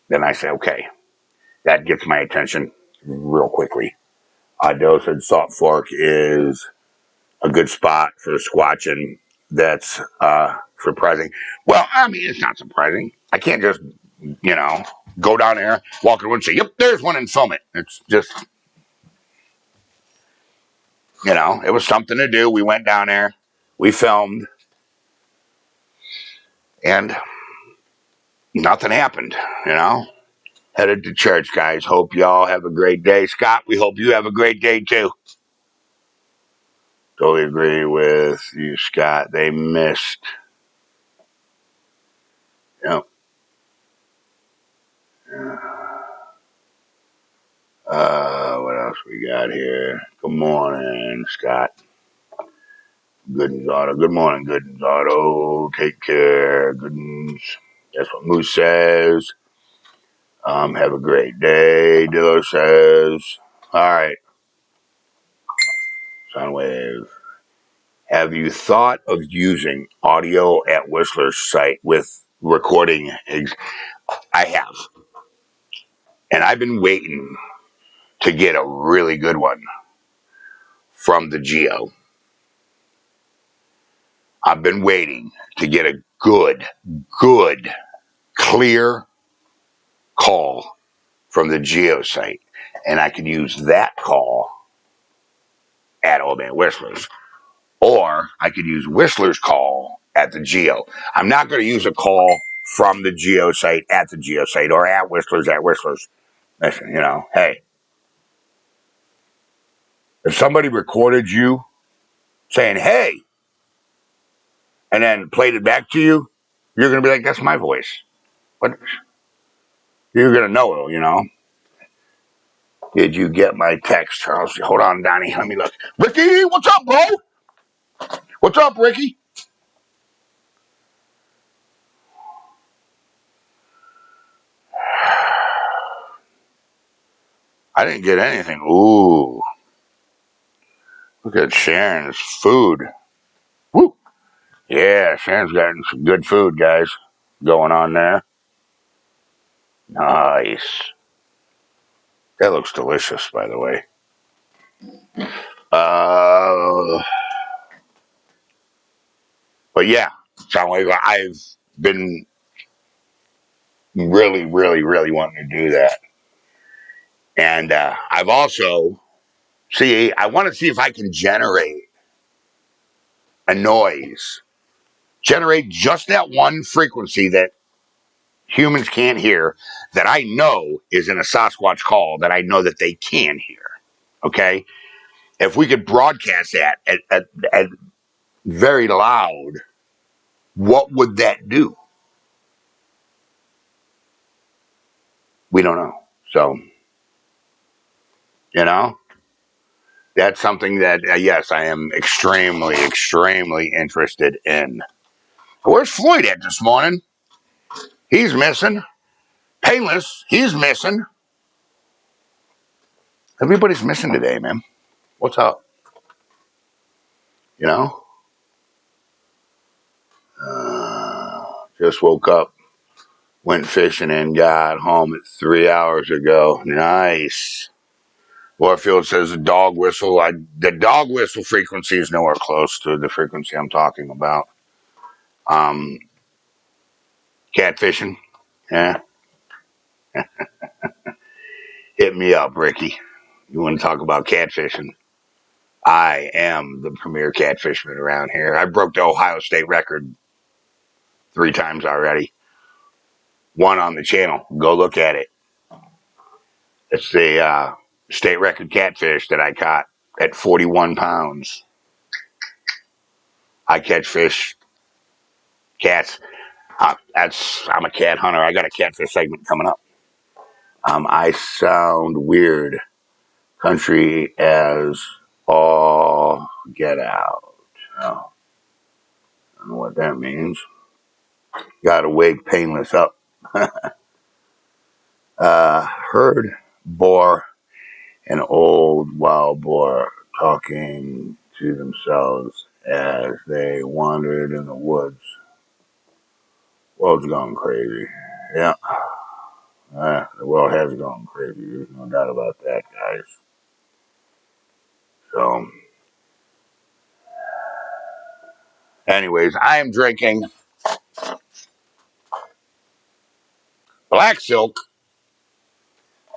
then I say, okay, that gets my attention real quickly. Dosage Salt Fork is a good spot for squatching. That's surprising. Well, it's not surprising. I can't just, go down there, walk around and say, yep, there's one and film it. It's just, it was something to do. We went down there, we filmed, and nothing happened, Headed to church, guys. Hope y'all have a great day. Scott, we hope you have a great day, too. Totally agree with you, Scott. They missed. Yep. What else we got here? Good morning, Scott. Goodens Auto. Good morning, Goodens Auto. Take care, Goodens. That's what Moose says. Have a great day, Diller says. All right, Soundwave. Have you thought of using audio at Whistler's site with recording? I have. And I've been waiting to get a really good one from the Geo. I've been waiting to get a good, clear call from the Geo site. And I could use that call at Old Man Whistler's. Or I could use Whistler's call at the Geo. I'm not going to use a call from the Geo site at the Geo site or at Whistler's at Whistler's. Listen, hey, if somebody recorded you saying, hey, and then played it back to you, you're going to be like, that's my voice. But you're going to know. Did you get my text, Charles? Hold on, Donnie. Let me look. Ricky, what's up, bro? What's up, Ricky? I didn't get anything. Ooh. Look at Sharon's food. Woo. Yeah, Sharon's got some good food, guys, going on there. Nice. That looks delicious, by the way. But yeah, I've been really, really, really wanting to do that. And I've also, I want to see if I can generate a noise. Generate just that one frequency that humans can't hear, that I know is in a Sasquatch call, that I know that they can hear. Okay? If we could broadcast that at very loud, what would that do? We don't know. So, that's something that, yes, I am extremely, extremely interested in. Where's Floyd at this morning? He's missing. Painless, he's missing. Everybody's missing today, man. What's up? Just woke up, went fishing, and got home at 3 hours ago. Nice. Warfield says the dog whistle. The dog whistle frequency is nowhere close to the frequency I'm talking about. Catfishing. Yeah. Hit me up, Ricky. You want to talk about catfishing? I am the premier catfisherman around here. I broke the Ohio State record 3 times already. One on the channel. Go look at it. It's the state record catfish that I caught at 41 pounds. I catch fish, cats. I'm a cat hunter. I got a catfish segment coming up. I sound weird. Country as all get out. Oh, I don't know what that means. Got to wake painless up. Heard boar, an old wild boar, talking to themselves as they wandered in the woods. World's gone crazy. Yeah. The world has gone crazy. There's no doubt about that, guys. So, anyways, I am drinking Black Silk.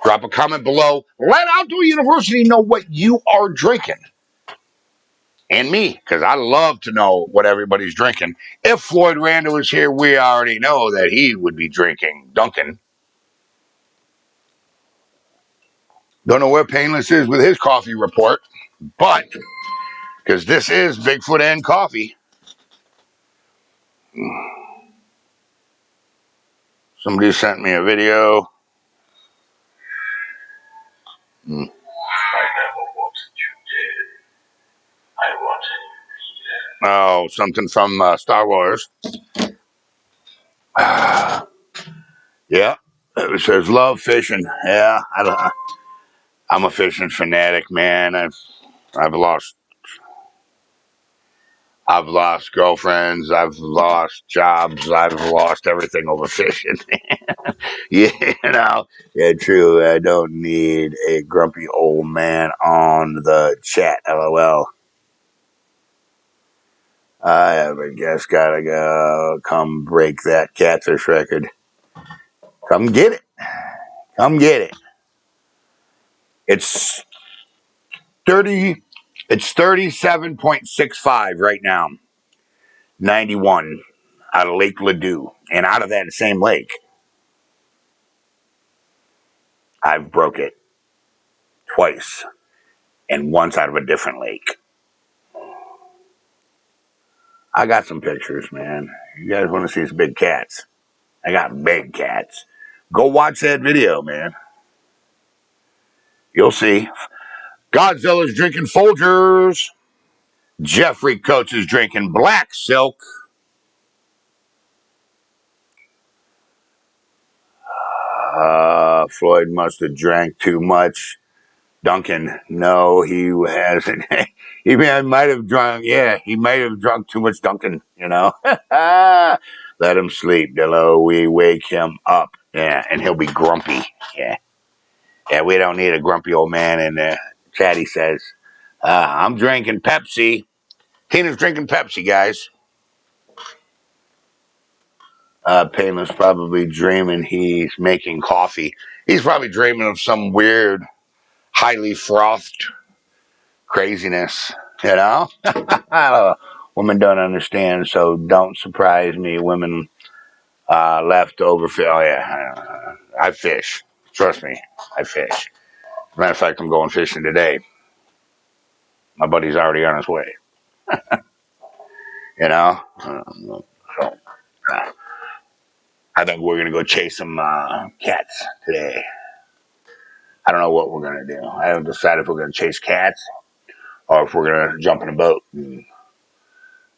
Drop a comment below. Let Outdoor University know what you are drinking. And me, because I love to know what everybody's drinking. If Floyd Randall is here, we already know that he would be drinking Dunkin'. Don't know where Painless is with his coffee report, but because this is Bigfoot and coffee. Somebody sent me a video. Oh, something from Star Wars. Yeah, it says love fishing. Yeah, I'm a fishing fanatic, man. I've lost girlfriends. I've lost jobs. I've lost everything over fishing. You know, yeah, true. I don't need a grumpy old man on the chat. LOL. I have a guess. Gotta go. Come break that catfish record. Come get it. Come get it. It's 30. It's 37.65 right now. 91 out of Lake Ladue, and out of that same lake, I've broke it twice, and once out of a different lake. I got some pictures, man. You guys want to see some big cats? I got big cats. Go watch that video, man. You'll see. Godzilla's drinking Folgers. Jeffrey Coates is drinking Black Silk. Floyd must have drank too much. Duncan, no, he hasn't. He might have drunk. Yeah, he might have drunk too much Duncan. Let him sleep, Dillo. We wake him up. Yeah, and he'll be grumpy. Yeah, yeah. We don't need a grumpy old man in there. Chatty says, "I'm drinking Pepsi." Tina's drinking Pepsi, guys. Painless probably dreaming he's making coffee. He's probably dreaming of some weird, highly frothed craziness. Women don't understand, so don't surprise me. Women left over. Oh, yeah. I fish. Trust me, I fish. As a matter of fact, I'm going fishing today. My buddy's already on his way. So I think we're going to go chase some cats today. I don't know what we're going to do. I haven't decided if we're going to chase cats or if we're going to jump in a boat and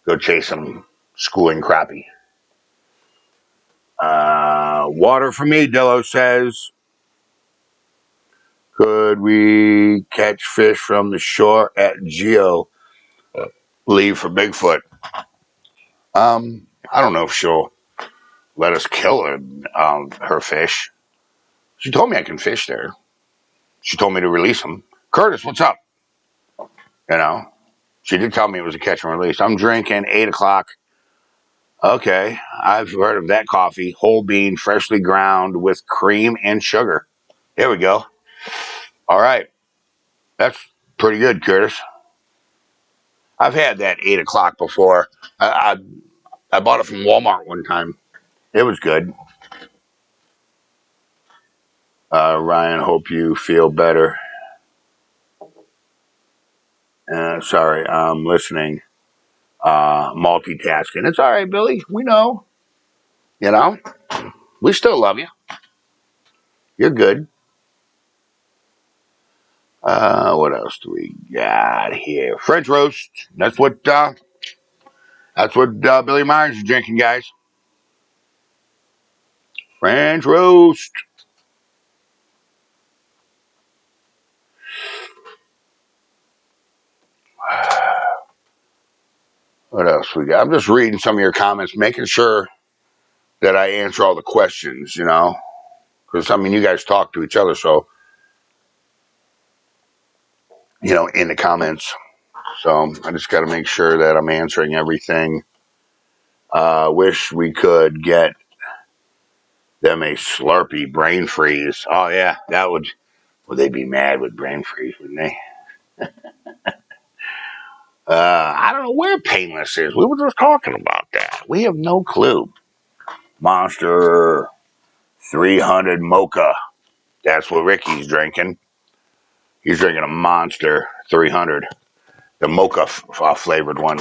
go chase some schooling crappie. Water for me, Dillo says. Could we catch fish from the shore at Geo? Leave for Bigfoot. I don't know if she'll let us kill her fish. She told me I can fish there. She told me to release them. Curtis, what's up? She did tell me it was a catch and release. I'm drinking 8 o'clock. Okay, I've heard of that coffee. Whole bean, freshly ground with cream and sugar. Here we go. All right. That's pretty good, Curtis. I've had that 8 o'clock before. I bought it from Walmart one time. It was good. Ryan, hope you feel better. Sorry, I'm listening. Multitasking. It's all right, Billy. We know. We still love you. You're good. What else do we got here? French roast. That's what Billy Myers is drinking, guys. French roast. What else we got? I'm just reading some of your comments, making sure that I answer all the questions, because you guys talk to each other, so in the comments. So I just got to make sure that I'm answering everything. Wish we could get them a Slurpee brain freeze. Oh yeah, that would they be mad with brain freeze, wouldn't they? I don't know where Painless is. We were just talking about that. We have no clue. Monster 300 Mocha. That's what Ricky's drinking. He's drinking a Monster 300. the mocha flavored one.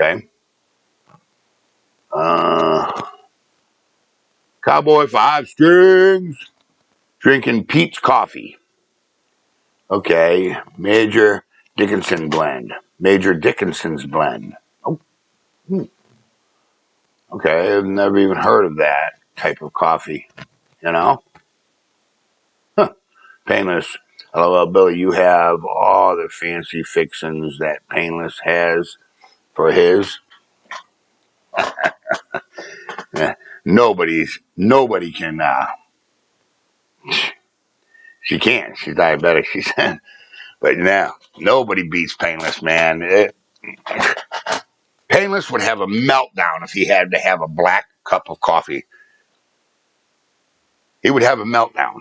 Okay. Cowboy 5 Strings drinking Pete's coffee. Okay. Major Dickinson blend. Major Dickinson's blend. Oh, okay. I've never even heard of that type of coffee. You know? Huh. Painless. Hello, Billy. You have all the fancy fixings that Painless has for his. Nobody can. She can't. She's diabetic. She said, but now nobody beats Painless, man. Painless would have a meltdown if he had to have a black cup of coffee. He would have a meltdown.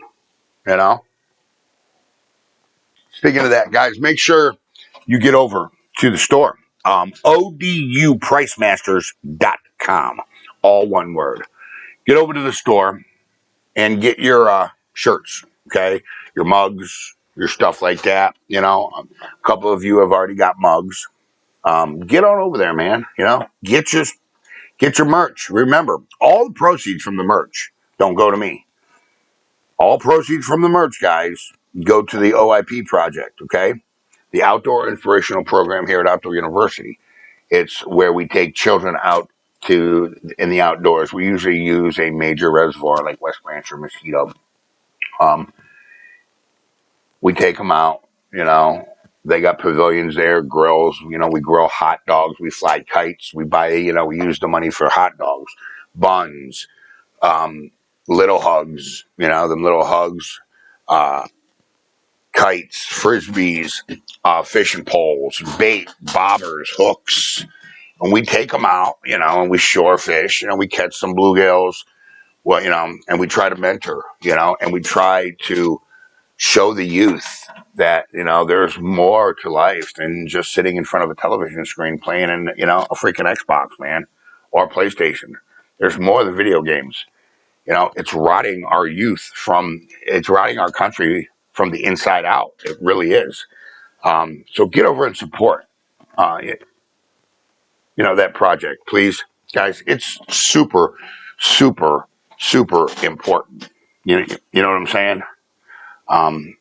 You know. Speaking of that, guys, make sure you get over to the store. ODUPricemasters.com. All one word. Get over to the store and get your shirts, okay? Your mugs, your stuff like that. You know, a couple of you have already got mugs. Get on over there, man. You know, get your merch. Remember, all the proceeds from the merch don't go to me. All proceeds from the merch, guys, go to the OIP project, okay? The Outdoor Inspirational Program here at Outdoor University. It's where we take children out in the outdoors. We usually use a major reservoir like West Branch or Mosquito. We take them out, you know. They got pavilions there, grills. You know, we grill hot dogs. We fly kites. We buy, you know, we use the money for hot dogs, buns, little hugs, you know, them little hugs, uh, kites, frisbees, fishing poles, bait, bobbers, hooks. And we take them out, you know, and we shore fish, you know, we catch some bluegills, well, you know, and we try to mentor, you know, and we try to show the youth that, you know, there's more to life than just sitting in front of a television screen playing in, you know, a freaking Xbox, man, or PlayStation. There's more than video games. You know, it's rotting our youth it's rotting our country from the inside out. It really is. So get over and support, you know, that project, please, guys. It's super, super, super important. You know what I'm saying? Um,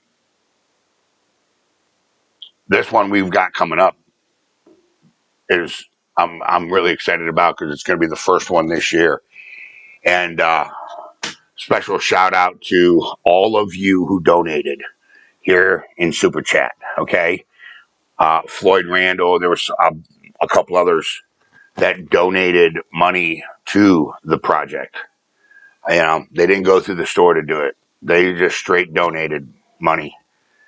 this one we've got coming up is I'm really excited about because it's going to be the first one this year. And special shout out to all of you who donated here in Super Chat. Okay, Floyd Randall. There was a couple others that donated money to the project. You know, they didn't go through the store to do it. They just straight donated money,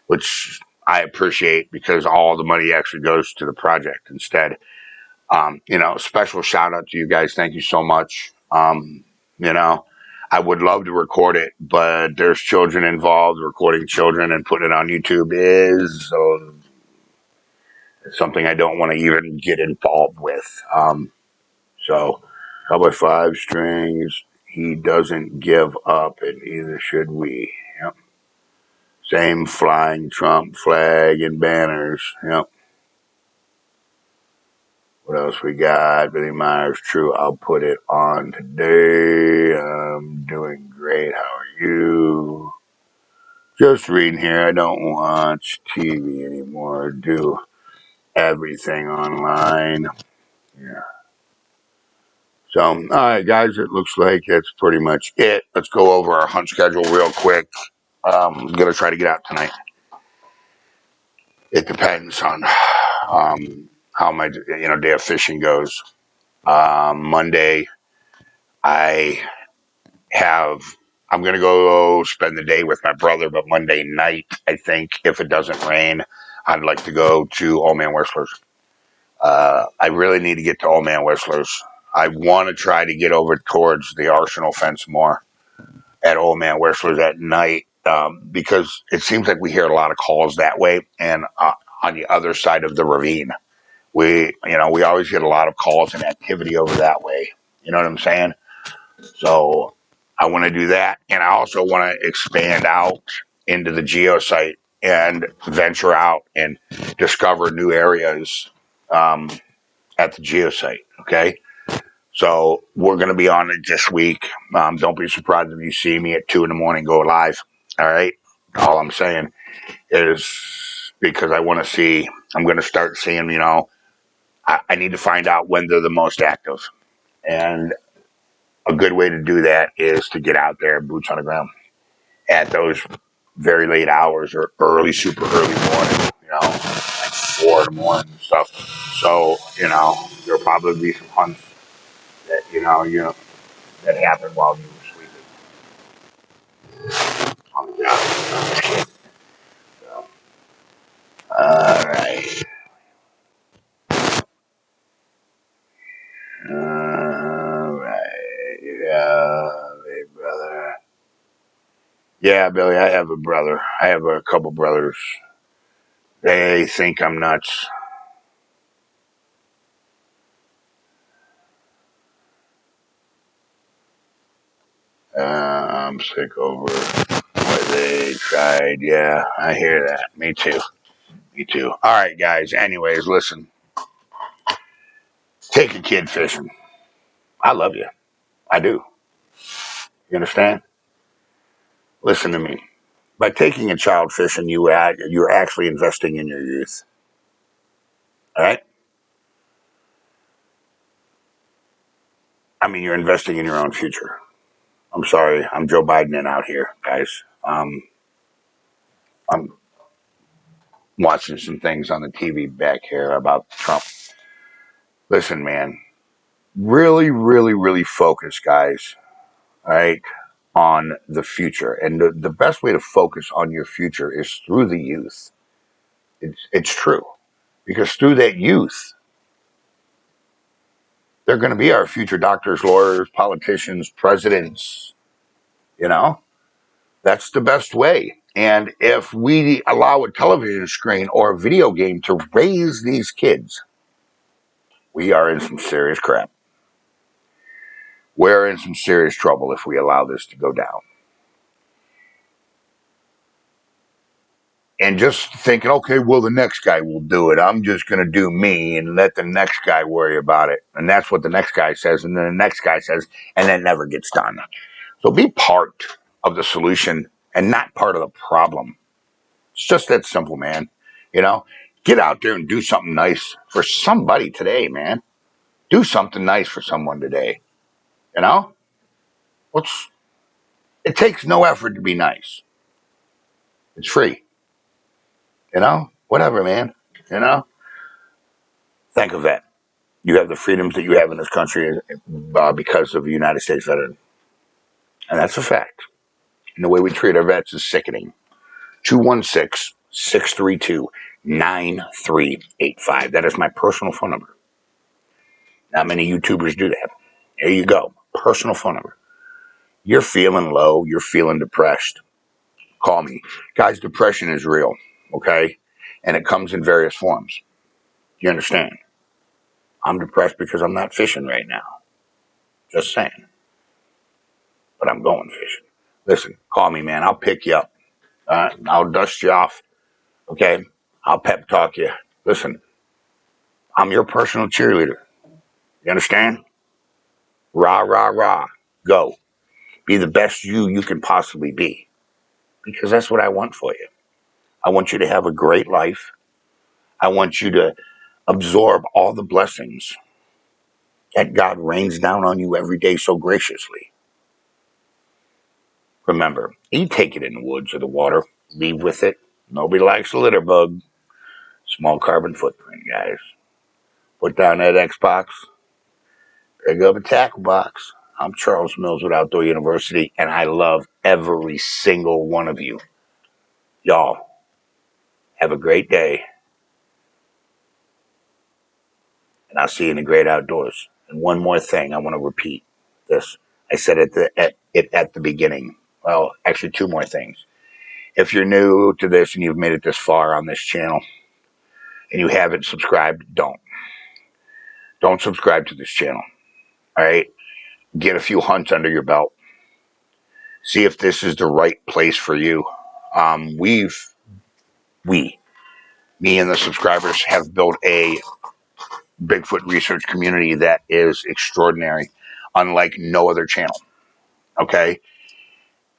which I appreciate because all the money actually goes to the project instead. You know, special shout out to you guys. Thank you so much. You know, I would love to record it, but there's children involved. Recording children and putting it on YouTube is something I don't want to even get involved with. So, Cowboy 5 Strings, he doesn't give up, and neither should we. Yep. Same flying Trump flag and banners. Yep. What else we got? Billy Myers, true. I'll put it on today. I'm doing great. How are you? Just reading here. I don't watch TV anymore. Do everything online. Yeah. So, all right, guys, it looks like that's pretty much it. Let's go over our hunt schedule real quick. I'm going to try to get out tonight. It depends on how my day of fishing goes. Monday, I have I'm gonna go spend the day with my brother, but Monday night, I think, if it doesn't rain, I'd like to go to Old Man Whistler's. I really need to get to Old Man Whistler's. I want to try to get over towards the Arsenal fence more at Old Man Whistler's at night, because it seems like we hear a lot of calls that way, and on the other side of the ravine, we always get a lot of calls and activity over that way. You know what I'm saying? So I want to do that, and I also want to expand out into the geosite and venture out and discover new areas at the geosite. Okay. So we're going to be on it this week. Don't be surprised if you see me at 2 a.m. go live. All right. All I'm saying is because I want to see, I'm going to start seeing, I need to find out when they're the most active. And a good way to do that is to get out there, boots on the ground, at those very late hours or super early morning, like 4 in the morning and stuff. So, there'll probably be some hunts that, that happened while you were sleeping on the job. So, all right. All right. Yeah, big brother. Yeah, Billy, I have a brother. I have a couple brothers. They think I'm nuts. I'm sick over what they tried. Yeah, I hear that. Me too. Me too. All right, guys. Anyways, listen. Take a kid fishing. I love you. I do. You understand? Listen to me. By taking a child fishing, you're actually investing in your youth. All right? I mean, you're investing in your own future. I'm sorry. I'm Joe Biden out here, guys. I'm watching some things on the TV back here about Trump. Listen, man. Really, really, really focus, guys. All right? On the future. And the best way to focus on your future is through the youth. It's true. Because through that youth, they're going to be our future doctors, lawyers, politicians, presidents. You know, that's the best way. And if we allow a television screen or a video game to raise these kids, we are in some serious crap. We're in some serious trouble if we allow this to go down. And just thinking, okay, well, the next guy will do it. I'm just going to do me and let the next guy worry about it. And that's what the next guy says. And then the next guy says, and that never gets done. So be part of the solution and not part of the problem. It's just that simple, man. Get out there and do something nice for somebody today, man. Do something nice for someone today. You know? What's It takes no effort to be nice. It's free. Whatever, man. You know? Think of that. You have the freedoms that you have in this country because of a United States veteran. And that's a fact. And the way we treat our vets is sickening. 216-632-9385. That is my personal phone number. Not many YouTubers do that. There you go. Personal phone number. You're feeling low. You're feeling depressed. Call me. Guys, depression is real. Okay? And it comes in various forms. You understand? I'm depressed because I'm not fishing right now. Just saying. But I'm going fishing. Listen, call me, man. I'll pick you up. I'll dust you off. Okay? I'll pep talk you. Listen, I'm your personal cheerleader. You understand? Rah, rah, rah. Go. Be the best you can possibly be. Because that's what I want for you. I want you to have a great life. I want you to absorb all the blessings that God rains down on you every day so graciously. Remember, you take it in the woods or the water, leave with it. Nobody likes a litter bug. Small carbon footprint, guys. Put down that Xbox, pick up a tackle box. I'm Charles Mills with Outdoor University, and I love every single one of you. Y'all, have a great day, and I'll see you in the great outdoors. And one more thing I want to repeat this. I said it at the beginning. Well, actually, two more things. If you're new to this and you've made it this far on this channel and you haven't subscribed, don't. Don't subscribe to this channel. All right? Get a few hunts under your belt. See if this is the right place for you. We've Me and the subscribers, have built a Bigfoot research community that is extraordinary, unlike no other channel. Okay.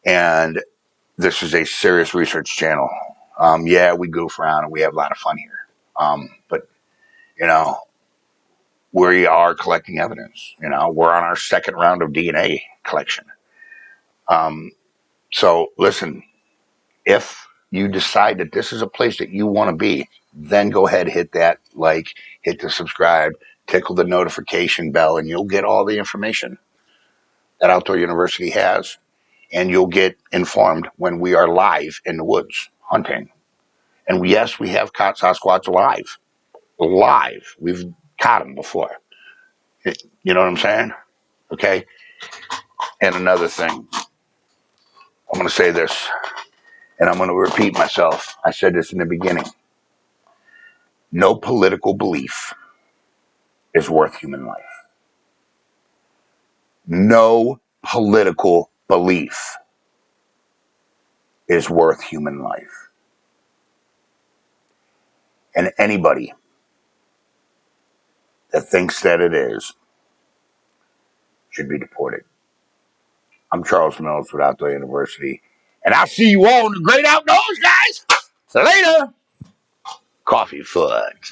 And this is a serious research channel. Yeah, we goof around and we have a lot of fun here. But, you know, we are collecting evidence. You know, we're on our second round of DNA collection. So listen, if you decide that this is a place that you want to be, then go ahead, hit that like, hit the subscribe, tickle the notification bell, and you'll get all the information that Outdoor University has. And you'll get informed when we are live in the woods hunting. And yes, we have caught Sasquatch live. Live. We've caught them before. You know what I'm saying? Okay. And another thing, I'm going to say this, and I'm going to repeat myself. I said this in the beginning. No political belief is worth human life. No political belief is worth human life. And anybody that thinks that it is should be deported. I'm Charles Mills with Outdoor University, and I'll see you all in the great outdoors, guys. Later. Coffee foot.